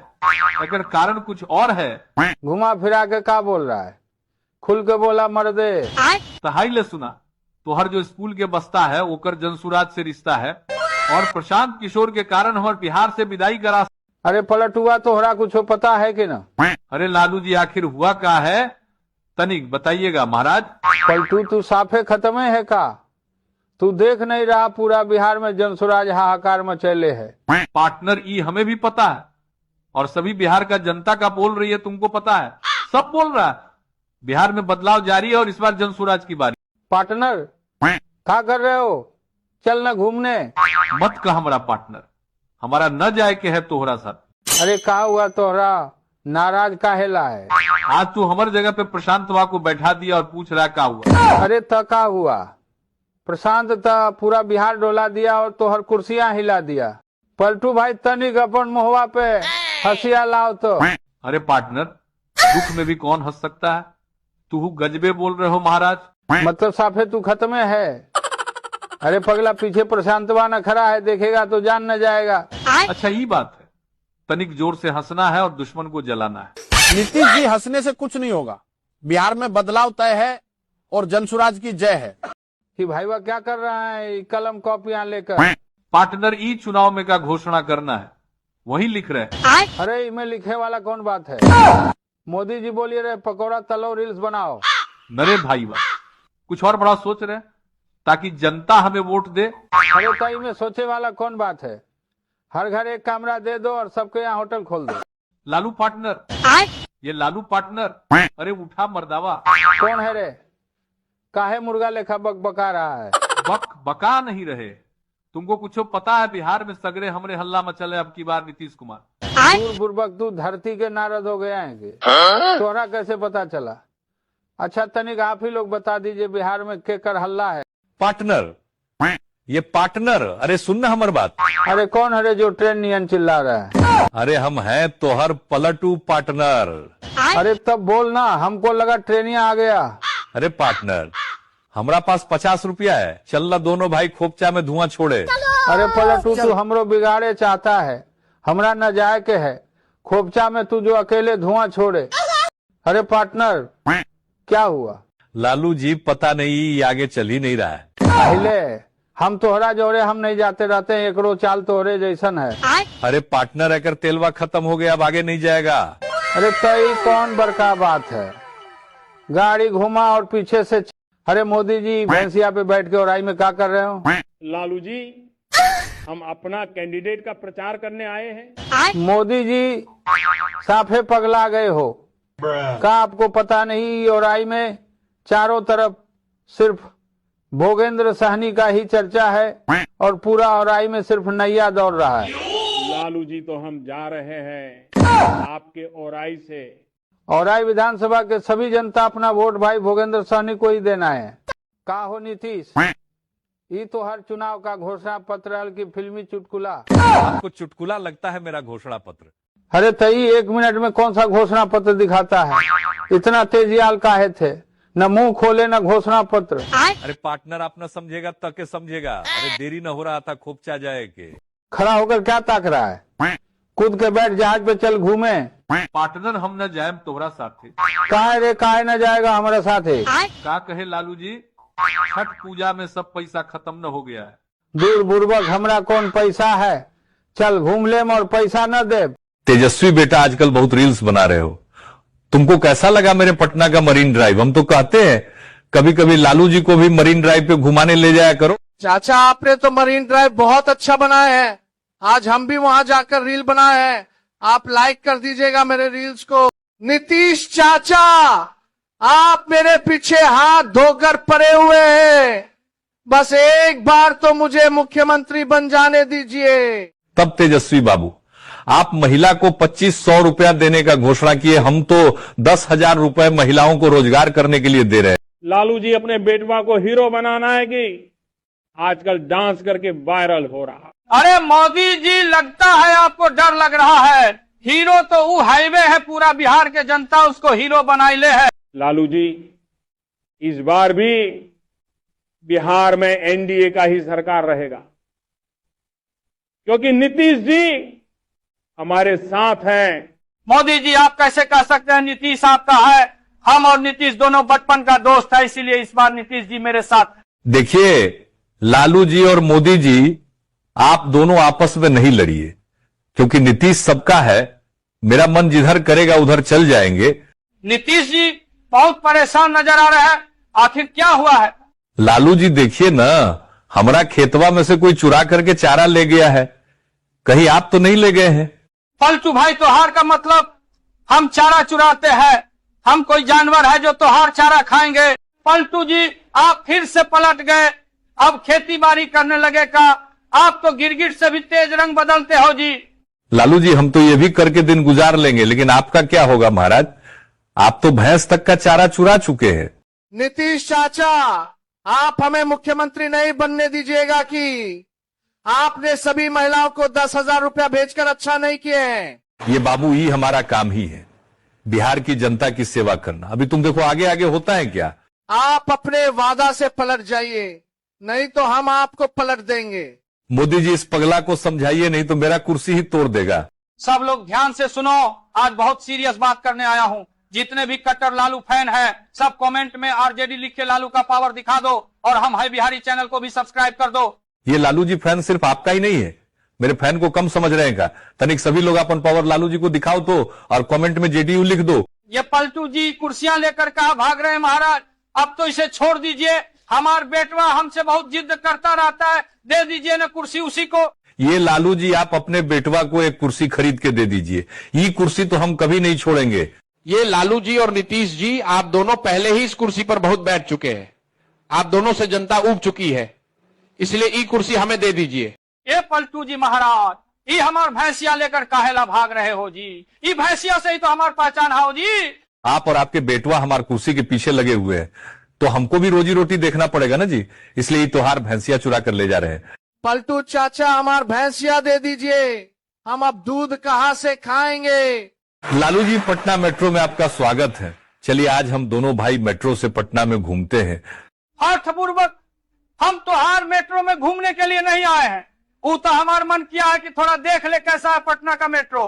अगर कारण कुछ और है। घुमा फिरा के का बोल रहा है? खुल के बोला मर्दे। तहाई ले सुना, तोहर जो स्कूल के बस्ता है ओकर जनसुराज से रिश्ता है, और प्रशांत किशोर के कारण हमारे बिहार से विदाई करा। अरे पलट हुआ तोहरा कुछ पता है कि ना? अरे लालू जी आखिर हुआ का है, तनिक बताइएगा महाराज। पलटू तू साफे खत्म है का? तू देख नहीं रहा पूरा बिहार में जनसुराज हाहाकार मचैले है? पार्टनर ई हमें भी पता है, और सभी बिहार का जनता का बोल रही है, तुमको पता है, सब बोल रहा है। बिहार में बदलाव जारी है और इस बार जनसुराज की बारी। पार्टनर क्या कर रहे हो? चल न घूमने। मत कह हमारा पार्टनर, हमारा न जाए के है तोहरा साथ। अरे क्या हुआ तोहरा, नाराज काहेला है? आज तू हमारे जगह पे प्रशांत वा को बैठा दिया और पूछ रहा क्या हुआ। अरे का हुआ? प्रशांत पूरा बिहार डोला दिया और तोहर कुर्सियां हिला दिया। पलटू भाई तनिक अपन मुहवा पे हंसिया लाओ तो। अरे पार्टनर, दुख में भी कौन हंस सकता है? तू गजबे बोल रहे हो महाराज। मतलब साफे तू खत्म है? अरे पगला, पीछे प्रशांतवा न खड़ा है, देखेगा तो जान न जाएगा। अच्छा ये बात है, तनिक जोर से हंसना है और दुश्मन को जलाना है। नीतीश जी, हंसने से कुछ नहीं होगा। बिहार में बदलाव तय है और जनसुराज की जय है। कि भाई वह क्या कर रहा है कलम कॉपियां लेकर? पार्टनर ई चुनाव में का घोषणा करना है, वही लिख रहे हैं। अरे इनमें लिखे वाला कौन बात है? मोदी जी बोलिए रहे पकौड़ा तलो रील्स बनाओ। नरे भाई वाह, कुछ और बड़ा सोच रहे हैं ताकि जनता हमें वोट दे। अरे कई में सोचे वाला कौन बात है? हर घर एक कमरा दे दो और सबके यहाँ होटल खोल दो। लालू पार्टनर, ये लालू पार्टनर, अरे उठा मर्दावा। कौन है रे? काहे मुर्गा लेखा बक बका रहा है? बका नहीं रहे, तुमको कुछ पता है बिहार में सगरे हमरे हल्ला मचले अब की बार नीतीश कुमार। दूर बुर्बक तू धरती के नारद हो गया है कि तोहरा कैसे पता चला? अच्छा तनिक आप ही लोग बता दीजिए बिहार में केकर हल्ला है? पार्टनर, ये पार्टनर, अरे सुनना हमार बात। अरे कौन है रे जो ट्रेन नियन चिल्ला रहा है? अरे हम हैं तोहर पलटू पार्टनर। अरे तब बोलना, हमको लगा ट्रेनिया आ गया। अरे पार्टनर, हमरा पास 50 रुपया है, चलना दोनों भाई खोपचा में धुआं छोड़े। अरे पलटू तू हमरो बिगाड़े चाहता है, हमरा न जाए के है खोपचा में, तू जो अकेले धुआं छोड़े। अरे पार्टनर क्या हुआ? लालू जी पता नहीं ये आगे चल ही नहीं रहा है। पहले हम तोहरा जोड़े हम नहीं जाते रहते हैं, एकरो चाल तोहरे जैसन है। अरे पार्टनर अगर तेलवा खत्म हो गया अब आगे नहीं जाएगा। अरे तई कौन बड़का बात है? गाड़ी घुमा और पीछे से। अरे मोदी जी भैंसिया पे बैठ के और में क्या कर रहे हो? लालू जी, हम अपना कैंडिडेट का प्रचार करने आए हैं। मोदी जी साफे पगला गए हो का? आपको पता नहीं और में चारों तरफ सिर्फ भोगेंद्र सहनी का ही चर्चा है और पूरा और में सिर्फ नैया दौड़ रहा है। लालू जी, तो हम जा रहे हैं आपके ओराई से। औराई विधानसभा के सभी जनता अपना वोट भाई भोगेंद्र सहनी को ही देना है। का हो नीतीश, ये तो हर चुनाव का घोषणा पत्र की फिल्मी चुटकुला। आपको चुटकुला लगता है मेरा घोषणा पत्र? अरे तई 1 मिनट में कौन सा घोषणा पत्र दिखाता है? इतना तेजियाल काहे थे? न मुंह खोले न घोषणा पत्र। अरे पार्टनर आप न समझेगा तक समझेगा। अरे देरी न हो रहा था, खोपचा जाए के। खड़ा होकर क्या ताक रहा है? कूद के बैठ, जहाज पे चल घूमे। पार्टनर हम न जाए तोहरा साथे। काहे रे, काहे न जाएगा हमारे साथे? का कहे लालू जी, छठ पूजा में सब पैसा खत्म न हो गया है। दूर बुर्बक, हमरा कौन पैसा है? चल घूम लेम और पैसा न दे। तेजस्वी बेटा आजकल बहुत रील्स बना रहे हो, तुमको कैसा लगा मेरे पटना का मरीन ड्राइव? हम तो कहते हैं कभी कभी लालू जी को भी मरीन ड्राइव पे घुमाने ले जाया करो। चाचा आपने तो मरीन ड्राइव बहुत अच्छा बनाया है, आज हम भी वहां जाकर रील बनाए हैं, आप लाइक कर दीजिएगा मेरे रील्स को। नीतीश चाचा, आप मेरे पीछे हाथ धोकर पड़े हुए हैं, बस एक बार तो मुझे मुख्यमंत्री बन जाने दीजिए। तब तेजस्वी बाबू, आप महिला को 2500 रुपया देने का घोषणा किए, हम तो 10,000 रुपए महिलाओं को रोजगार करने के लिए दे रहे हैं। लालू जी, अपने बेटवा को हीरो बनाना है कि आजकल डांस करके वायरल हो रहा? अरे मोदी जी, लगता है आपको डर लग रहा है। हीरो तो वो हाईवे है, पूरा बिहार के जनता उसको हीरो बनाइले है। लालू जी, इस बार भी बिहार में एनडीए का ही सरकार रहेगा, क्योंकि नीतीश जी हमारे साथ हैं। मोदी जी, आप कैसे कह सकते हैं नीतीश आपका है? हम और नीतीश दोनों बचपन का दोस्त है, इसीलिए इस बार नीतीश जी मेरे साथ। देखिए लालू जी और मोदी जी, आप दोनों आपस में नहीं लड़िए, क्योंकि नीतीश सबका है, मेरा मन जिधर करेगा उधर चल जाएंगे। नीतीश जी बहुत परेशान नजर आ रहे हैं, आखिर क्या हुआ है? लालू जी देखिए ना, हमारा खेतवा में से कोई चुरा करके चारा ले गया है, कहीं आप तो नहीं ले गए हैं? पलटू भाई, त्योहार का मतलब हम चारा चुराते हैं? हम कोई जानवर है जो त्योहार चारा खाएंगे? पलटू जी, आप फिर से पलट गए, अब खेती बाड़ी करने लगे का? आप तो गिरगिट से भी तेज रंग बदलते हो जी। लालू जी, हम तो ये भी करके दिन गुजार लेंगे, लेकिन आपका क्या होगा महाराज? आप तो भैंस तक का चारा चुरा चुके हैं। नीतीश चाचा, आप हमें मुख्यमंत्री नहीं बनने दीजिएगा कि आपने सभी महिलाओं को 10,000 रुपया भेजकर अच्छा नहीं किए हैं। ये बाबू, ये हमारा काम ही है, बिहार की जनता की सेवा करना। अभी तुम देखो आगे आगे होता है क्या। आप अपने वादा से पलट जाइए, नहीं तो हम आपको पलट देंगे। मोदी जी इस पगला को समझाइए, नहीं तो मेरा कुर्सी ही तोड़ देगा। सब लोग ध्यान से सुनो, आज बहुत सीरियस बात करने आया हूँ। जितने भी कट्टर लालू फैन है, सब कमेंट में आरजेडी लिख के लालू का पावर दिखा दो, और हम है बिहारी चैनल को भी सब्सक्राइब कर दो। ये लालू जी फैन सिर्फ आपका ही नहीं है, मेरे फैन को कम समझ रहे हैं का? तनिक सभी लोग अपन पावर लालू जी को दिखाओ तो, और कमेंट में जेडीयू लिख दो। ये पलटू जी कुर्सियां लेकर कहा भाग रहे हैं महाराज, अब तो इसे छोड़ दीजिए। हमार बेटवा हमसे बहुत जिद करता रहता है, दे दीजिए ना कुर्सी उसी को। ये लालू जी आप अपने बेटवा को एक कुर्सी खरीद के दे दीजिए, ये कुर्सी तो हम कभी नहीं छोड़ेंगे। ये लालू जी और नीतीश जी, आप दोनों पहले ही इस कुर्सी पर बहुत बैठ चुके हैं। आप दोनों से जनता उब चुकी है, इसलिए ई कुर्सी हमें दे दीजिए। ये पलटू जी महाराज, ये हमार भैंसिया लेकर काहेला भाग रहे हो जी? ये भैंसिया से ही तो हमार पहचान हो जी। आप और आपके बेटवा हमार कुर्सी के पीछे लगे हुए हैं, तो हमको भी रोजी रोटी देखना पड़ेगा ना जी, इसलिए त्योहार भैंसिया चुरा कर ले जा रहे हैं। पलटू चाचा हमार भैंसिया दे दीजिए, हम अब दूध कहाँ से खाएंगे? लालू जी पटना मेट्रो में आपका स्वागत है। चलिए आज हम दोनों भाई मेट्रो से पटना में घूमते हैं। अर्थपूर्वक हम त्योहार मेट्रो में घूमने के लिए नहीं आए हैं, वो तो हमारा मन किया है कि थोड़ा देख ले कैसा है पटना का मेट्रो।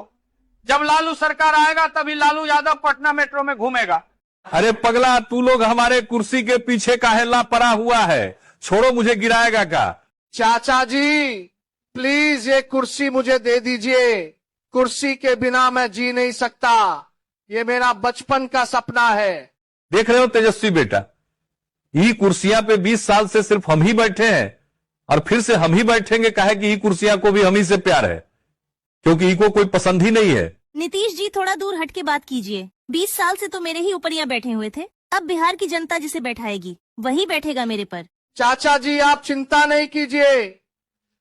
जब लालू सरकार आएगा तभी लालू यादव पटना मेट्रो में घूमेगा। अरे पगला, तू लोग हमारे कुर्सी के पीछे काहेला पड़ा हुआ है, छोड़ो, मुझे गिराएगा का? चाचा जी प्लीज ये कुर्सी मुझे दे दीजिए, कुर्सी के बिना मैं जी नहीं सकता, ये मेरा बचपन का सपना है। देख रहे हो तेजस्वी बेटा, ये कुर्सियां पे 20 साल से सिर्फ हम ही बैठे हैं, और फिर से हम ही बैठेंगे। काहे कि ये कुर्सियां को भी हम ही से प्यार है, क्योंकि इनको कोई पसंद ही नहीं है। नीतीश जी थोड़ा दूर हट के बात कीजिए, 20 साल से तो मेरे ही ऊपर यहाँ बैठे हुए थे, अब बिहार की जनता जिसे बैठाएगी वही बैठेगा मेरे पर। चाचा जी आप चिंता नहीं कीजिए,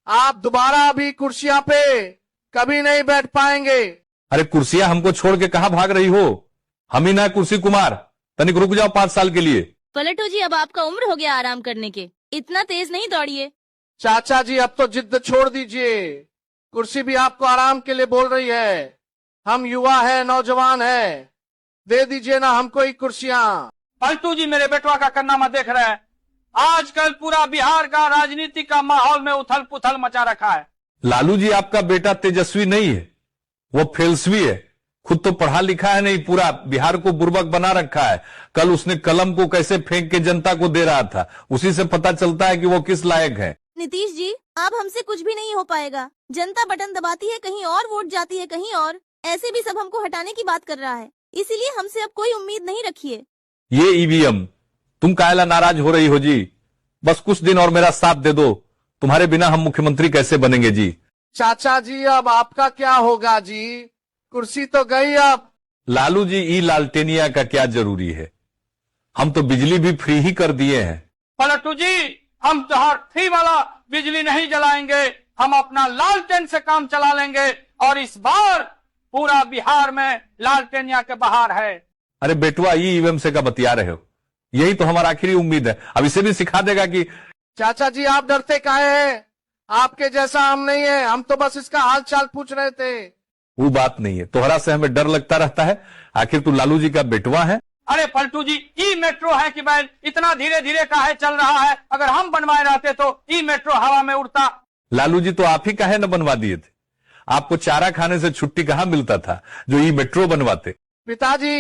आप दोबारा अभी कुर्सियां पे कभी नहीं बैठ पाएंगे। अरे कुर्सियां हमको छोड़ के कहां भाग रही हो? हम ही ना कुर्सी कुमार, तनिक रुक जाओ 5 साल के लिए। पलटू जी अब आपका उम्र हो गया आराम करने के, इतना तेज नहीं दौड़िए। चाचा जी अब तो जिद छोड़ दीजिए, कुर्सी भी आपको आराम के लिए बोल रही है। हम युवा है, नौजवान है, दे दीजिए ना हमको ही कुर्सियां। पलटू जी मेरे बेटवा का करनामा देख रहे हैं, आजकल पूरा बिहार का राजनीति का माहौल में उथल पुथल मचा रखा है। लालू जी आपका बेटा तेजस्वी नहीं है, वो फेलस्वी है, खुद तो पढ़ा लिखा है नहीं, पूरा बिहार को बुर्बक बना रखा है। कल उसने कलम को कैसे फेंक के जनता को दे रहा था, उसी से पता चलता है कि वो किस लायक है। नीतीश जी अब हमसे कुछ भी नहीं हो पाएगा, जनता बटन दबाती है कहीं और, वोट जाती है कहीं और, ऐसे भी सब हमको हटाने की बात कर रहा है, इसीलिए हमसे अब कोई उम्मीद नहीं रखिए। ये ईवीएम, तुम काहेला नाराज हो रही हो जी? बस कुछ दिन और मेरा साथ दे दो, तुम्हारे बिना हम मुख्यमंत्री कैसे बनेंगे जी? चाचा जी अब आपका क्या होगा जी, कुर्सी तो गई अब। लालू जी ई लालटेनिया का क्या जरूरी है, हम तो बिजली भी फ्री ही कर दिए हैं। पलटू जी हम तो हर फ्री वाला बिजली नहीं जलाएंगे, हम अपना लालटेन से काम चला लेंगे, और इस बार पूरा बिहार में लालटेनिया के बहार है। अरे बेटवा ये ईवीएम से का बतिया रहे हो, यही तो हमारा आखिरी उम्मीद है, अब इसे भी सिखा देगा कि। चाचा जी आप डरते काहे हैं, आपके जैसा हम नहीं है, हम तो बस इसका हाल चाल पूछ रहे थे। वो बात नहीं है, तोहरा से हमें डर लगता रहता है, आखिर तू लालू जी का बेटवा है। अरे पलटू जी ई मेट्रो है कि बैल इतना धीरे धीरे काहे चल रहा है, अगर हम बनवाए रहते तो ई मेट्रो हवा में उड़ता। लालू जी तो आप ही काहे न बनवा दिए थे, आपको चारा खाने से छुट्टी कहाँ मिलता था जो ई मेट्रो बनवाते। पिताजी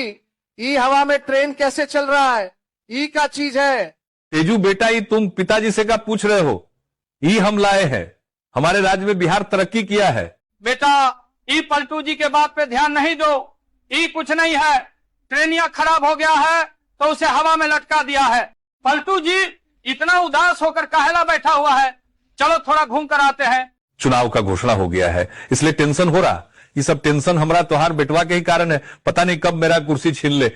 ई हवा में ट्रेन कैसे चल रहा है, ई का चीज है। तेजू बेटा ये तुम पिताजी से क्या पूछ रहे हो, ई हम लाए हैं, हमारे राज्य में बिहार तरक्की किया है। बेटा ई पलटू जी के बात पे ध्यान नहीं दो, ई कुछ नहीं है, ट्रेनिया खराब हो गया है तो उसे हवा में लटका दिया है। पलटू जी इतना उदास होकर काहेला बैठा हुआ है, चलो थोड़ा घूम कर आते हैं। चुनाव का घोषणा हो गया है इसलिए टेंशन हो रहा, ये सब टेंशन हमारा त्योहार बेटवा के ही कारण है, पता नहीं कब मेरा कुर्सी छीन ले।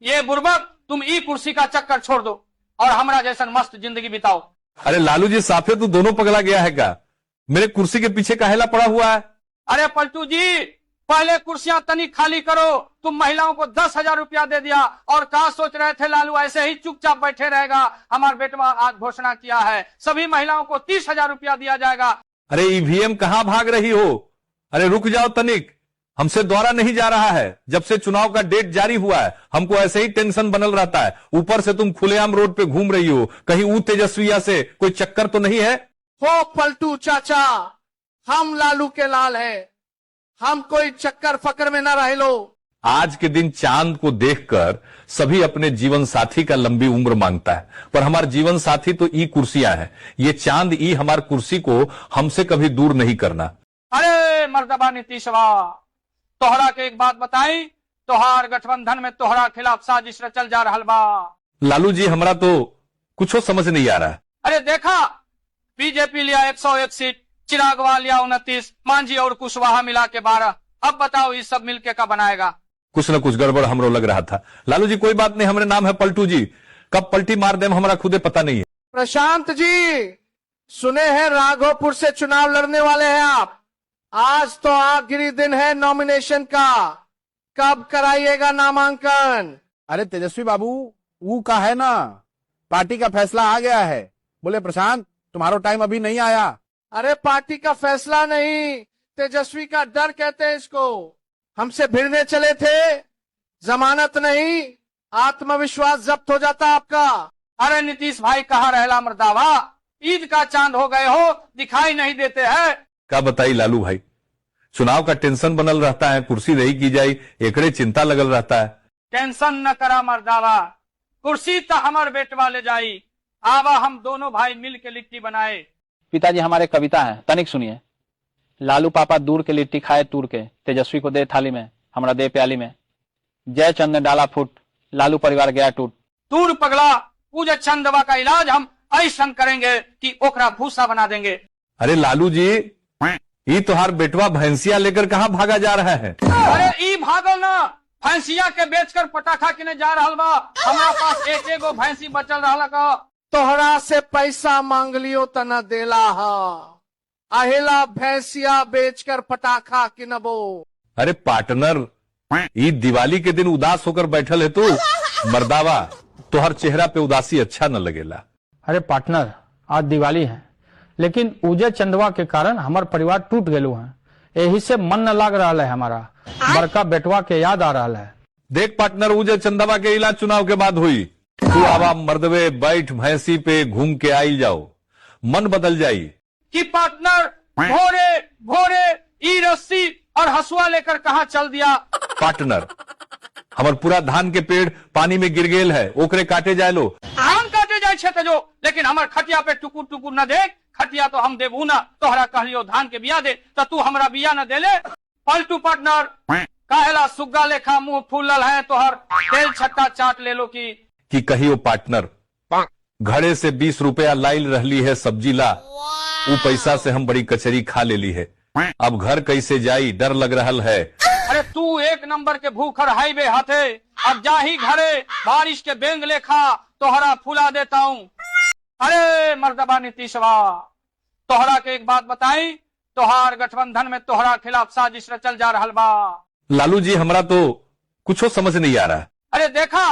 ये बुर्बक तुम ई कुर्सी का चक्कर छोड़ दो और हमारा जैसा मस्त जिंदगी बिताओ। अरे लालू जी साफे तू दोनों पगला गया है क्या, मेरे कुर्सी के पीछे काहेला पड़ा हुआ है। अरे पलटू जी पहले कुर्सियां तनी खाली करो, तुम महिलाओं को 10,000 रुपया दे दिया और कहा सोच रहे थे लालू ऐसे ही चुपचाप बैठे रहेगा। हमारा बेटवा आज घोषणा किया है सभी महिलाओं को 30,000 रुपया दिया जाएगा। अरे ईवीएम कहाँ भाग रही हो, अरे रुक जाओ तनिक, हमसे द्वारा नहीं जा रहा है। जब से चुनाव का डेट जारी हुआ है हमको ऐसे ही टेंशन बनल रहता है। ऊपर से तुम खुलेआम रोड पे घूम रही हो, कहीं ऊ तेजस्विया से कोई चक्कर तो नहीं है? हो पलटू चाचा, हम लालू के लाल है, हम कोई चक्कर फकर में न रह लो। आज के दिन चांद को देखकर सभी अपने जीवन साथी का लंबी उम्र मांगता है, पर हमारे जीवन साथी तो ई कुर्सियां हैं। ये चांद ई हमार कुर्सी को हमसे कभी दूर नहीं करना। अरे मर्दबा नीतीशवा, तोहरा के एक बात बताई, तोहार गठबंधन में तोहरा खिलाफ साजिश रचल जा रहल बा। लालू जी हमरा तो कुछ समझ नहीं आ रहा है। अरे देखा, बीजेपी लिया 101 सीट, चिराग वाला लिया 29, मांझी और कुशवाहा मिला के 12। अब बताओ ये सब मिलके का बनाएगा? कुछ न कुछ गड़बड़ हमरो लग रहा था। लालू जी कोई बात नहीं, हमारे नाम है पलटू जी, कब पलटी मार देम हमारा खुदे पता नहीं है। प्रशांत जी, सुने हैं राघोपुर से चुनाव लड़ने वाले हैं आप। आज तो आखिरी दिन है नॉमिनेशन का, कब कराइएगा नामांकन? अरे तेजस्वी बाबू, वो का है ना, पार्टी का फैसला आ गया है। बोले प्रशांत तुम्हारा टाइम अभी नहीं आया। अरे पार्टी का फैसला नहीं, तेजस्वी का डर कहते हैं इसको। हमसे भिड़ने चले थे, जमानत नहीं, आत्मविश्वास जब्त हो जाता आपका। अरे नीतीश भाई कहाँ रहला मर्दावा, ईद का चांद हो गए हो, दिखाई नहीं देते हैं। क्या बताई लालू भाई, चुनाव का टेंशन बनल रहता है, कुर्सी रही की जाए एकड़े चिंता लगल रहता है। टेंशन न करा मर्दावा, कुर्सी तो हमार बेटवा ले जाई। आवा हम दोनों भाई मिल के लिट्टी बनाए। पिताजी हमारे कविता है, तनिक सुनिए। लालू पापा दूर के लिट्टी खाए तूर के, तेजस्वी को दे थाली में, हमरा दे प्याली में। जय चंद ने डाला फूट, लालू परिवार गया टूट। तूर पगला, पूजा चंदवा का इलाज हम ऐसा करेंगे कि ओकरा भूसा बना देंगे। अरे लालू जी, ये तोहार बेटवा भैंसिया लेकर कहाँ भागा जा रहा है? अरे ई भागल ना, भैंसिया के बेचकर पटाखा किने जा रहल बा। हमारा पास एक एगो भैंसी बचल रहला का। तोहरा से पैसा मांग लियो त न देला हा, अहिला भैंसिया बेचकर पटाखा किनबो। अरे पार्टनर, ये दिवाली के दिन उदास होकर बैठल है तू, मर्दावा तोहर चेहरा पे उदासी अच्छा न लगेला। अरे पार्टनर, आज दिवाली है, लेकिन उजय चंदवा के कारण हमार परिवार टूट गेलू है, यही से मन न लाग रहा है हमारा। बड़का बेटवा के याद आ रहा है। देख पार्टनर, उजय चंदवा के इलाज चुनाव के बाद हुई। तू आवा मर्दवे बैठ भैंसी पे घूम के आई जाओ, मन बदल जाई। कि पार्टनर भोरे भोरे ई रस्सी और हसुआ लेकर कहाँ चल दिया? पार्टनर, हमार पूरा धान के पेड़ पानी में गिर गेल है, ओकरे काटे जाए लो। धान काटे जाए छे जो, लेकिन हमार खटिया पे टुकुर टुकुर न देख। खटिया तो हम देबू ना, तोहरा कहलियो धान के बिया दे, तो तू हमरा बिया न दे ले। पलटू पार्टनर, काहेला सुग्गा लेखा मुंह फूलल है तोहर, तेल छट्टा चाट ले लो की कहियो पार्टनर, घड़े से 20 रुपया लाइल रहली है सब्जी ला, वो पैसा से हम बड़ी कचरी खा लेली है। अब घर कैसे जाई, डर लग रहल है। अरे तू एक नंबर के भूखर हाईवे हाथे, अब जा ही घरे, बारिश के बेंग लेखा तोहरा फुला देता हूँ। अरे मर्दबा नीतीशवा, तोहरा के एक बात बताई, तोहार गठबंधन में तोहरा खिलाफ साजिश रचल जा रहल बा। लालू जी हमरा तो कुछ समझ नहीं आ रहा। अरे देखा,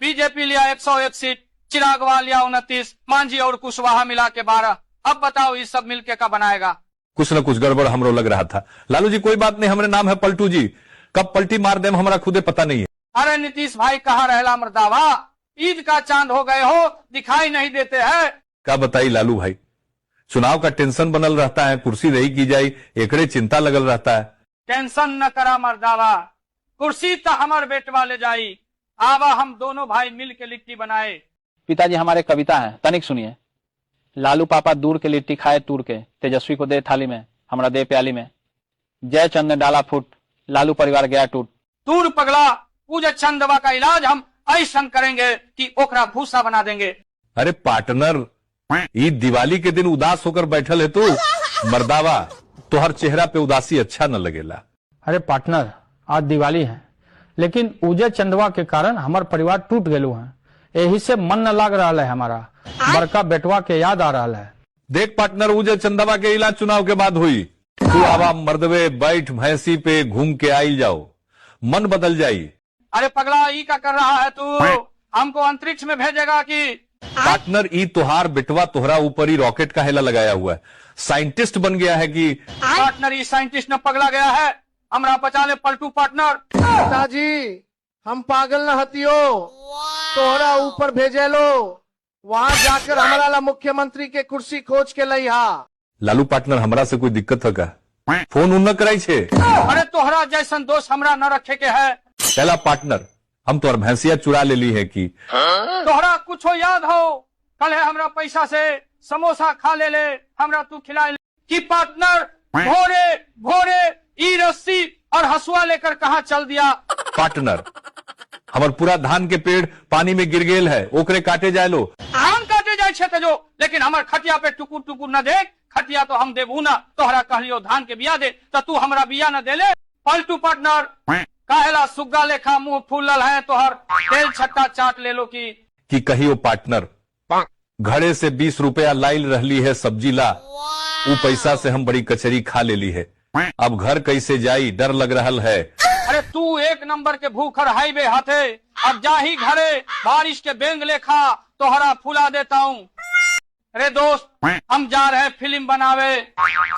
बीजेपी लिया 101 सीट, चिराग वाला लिया 29, मांझी और कुशवाहा मिला के 12। अब बताओ ये सब मिलके का बनाएगा? कुछ न कुछ गड़बड़ हमरो लग रहा था। लालू जी कोई बात नहीं, हमारे नाम है पलटू जी, कब पलटी मार देम हमारा खुदे पता नहीं है। अरे नीतीश भाई कहाँ रहला मर्दावा, ईद का चांद हो गए हो, दिखाई नहीं देते हैं। क्या बताई लालू भाई, चुनाव का टेंशन बनल रहता है, कुर्सी रही की जाए एकड़े चिंता लगल रहता है। टेंशन न करा मर्दावा, कुर्सी तो हमार बेटवा ले जाई। आवा हम दोनों भाई मिल के लिट्टी बनाए। पिताजी हमारे कविता है, तनिक सुनिए। लालू पापा दूर के लिट्टी खाए तूर के, तेजस्वी को दे थाली में, हमरा दे प्याली में। जय चंद ने डाला फूट, लालू परिवार गया टूट। तूर पगला, पूजा चंदवा का इलाज हम ऐसा करेंगे कि ओकरा भूसा बना देंगे। अरे पार्टनर, ये दिवाली के दिन उदास होकर बैठल है तू, मर्दावा तोहर चेहरा पे उदासी अच्छा न लगेला। अरे पार्टनर, आज दिवाली है, लेकिन उजय चंदवा के कारण हमार परिवार टूट गेलू है, यही से मन न लाग रहा है हमारा। बड़का बेटवा के याद आ रहा है। देख पार्टनर, उजय चंदवा के इलाज चुनाव के बाद हुई। तू आवा मर्दवे बैठ भैंसी पे घूम के आई जाओ, मन बदल जाई। अरे पगला, ई का कर रहा है तू? हमको अंतरिक्ष में भेजेगा कि? पार्टनर, ई तोहार बेटवा तोहरा ऊपर ही रॉकेट का हेला लगाया हुआ है, साइंटिस्ट बन गया है कि? पार्टनर, ई साइंटिस्ट न पगला गया है, हमरा बचा ले पलटू पार्टनर। पिताजी हम पागल न हतियो, तोहरा ऊपर भेजे लो, वहाँ जाकर हमारा ला मुख्यमंत्री के कुर्सी खोज के लई हा। लालू पार्टनर हमरा से कोई दिक्कत है का? फोन उन न कराई छे। अरे तोहरा जैसन दोस्त हमरा न रखे के है। पहला पार्टनर हम तोहर भैंसिया चुरा ले ली है कि तोहरा कुछो याद हो? कल है हमरा पैसा से समोसा खा ले ले, हमरा तू खिला ले कि पार्टनर भोरे भोरे ई रस्सी और हसुआ लेकर कहाँ चल दिया? पार्टनर हमार पूरा धान के पेड़ पानी में गिर गेल है, ओकरे काटे जाए लो। धान काटे जाए छे जो, लेकिन हमार खटिया पे टुकुर टुकुर न देख, खटिया तो हम देबू ना। तोहरा कहलियो धान के बिया दे तो तू हमरा बिया न दे ले। पलटू पार्टनर काहेला सुग्गा लेखा मुंह फूलल है तोहर, तेल छट्टा चाट ले लो कि कहियो पार्टनर घड़े से 20 रुपया लाइल रहली है सब्जी ला, वो पैसा से हम बड़ी कचरी खा ले ली है। अब घर कैसे जाई डर लग रहल है। अरे तू एक नंबर के भूखर हाईवे हाथे, अब जा ही घरे बारिश के बेंग लेखा तोहरा फुला देता हूँ। अरे दोस्त हम जा रहे फिल्म बनावे,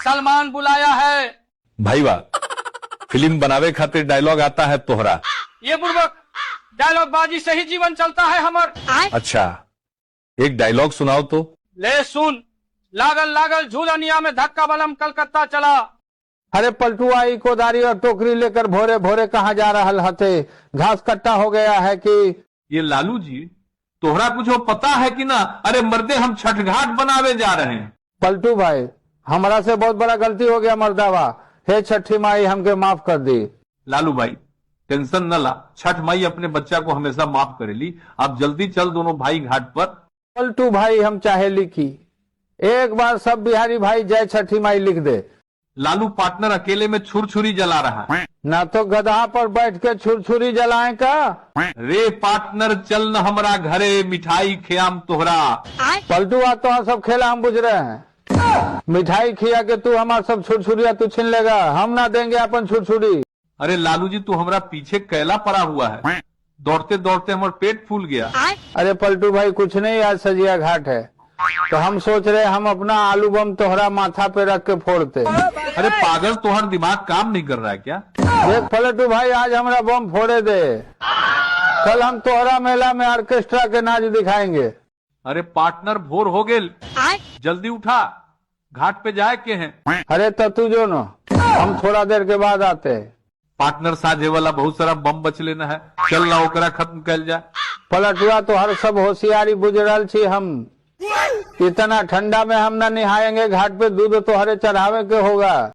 सलमान बुलाया है। भाई वाह, फिल्म बनावे खातिर डायलॉग आता है तोहरा? ये बुर्बक डायलॉग बाजी से ही जीवन चलता है हमर। अच्छा एक डायलॉग सुनाओ तो। ले सुन, लागल लागल झूलनिया में धक्का बलम कलकत्ता चला। अरे पलटुआ ई कोदारी और टोकरी लेकर भोरे भोरे कहाँ जा रहा हथे? घास कट्टा हो गया है कि? ये लालू जी तोहरा कुछ पता है कि ना? अरे मर्दे हम छठ घाट बनावे जा रहे हैं। पलटू भाई हमारा से बहुत बड़ा गलती हो गया मर्दावा, हे छठी माई हमके माफ कर दी। लालू भाई टेंशन न ला, छठ माई अपने बच्चा को हमेशा माफ करेली। आप जल्दी चल दोनों भाई घाट पर। पलटू भाई हम चाहे लिखी, एक बार सब बिहारी भाई जय छठी माई लिख दे। लालू पार्टनर अकेले में छुरछुरी जला रहा है। ना तो गधा पर बैठ के छुरछुरी जलाएं का? रे पार्टनर चल न हमरा घरे, मिठाई खियाम तोहरा। पलटुआ तो सब खेला हम बुझ रहे हैं, मिठाई खिया के तू हमारा सब छुरछुरिया तू छीन लेगा, हम ना देंगे अपन छुरछुरी। अरे लालू जी तू हमरा पीछे कैला पड़ा हुआ है, दौड़ते दौड़ते हमारा पेट फूल गया। अरे पलटू भाई कुछ नहीं, आज सजिया घाट है तो हम सोच रहे हम अपना आलू बम तोहरा माथा पे रख के फोड़ते। अरे पागल तोहर दिमाग काम नहीं कर रहा है क्या? देख पलटू भाई आज हमारा बम फोड़े दे, कल हम तोहरा मेला में ऑर्केस्ट्रा के नाच दिखाएंगे। अरे पार्टनर भोर हो गेल, जल्दी उठा, घाट पे जाए के हैं। अरे तो तू जो न हम थोड़ा देर के बाद आते हैं। पार्टनर साझे वाला बहुत सारा बम बच लेना है, चल ना ओकरा खत्म कर जाए। पलटुआ तो हर सब होशियारी बुझ रहा छी हम, इतना ठंडा में हम ना नहाएंगे, घाट पे दूध तो हरे चढ़ावे के होगा।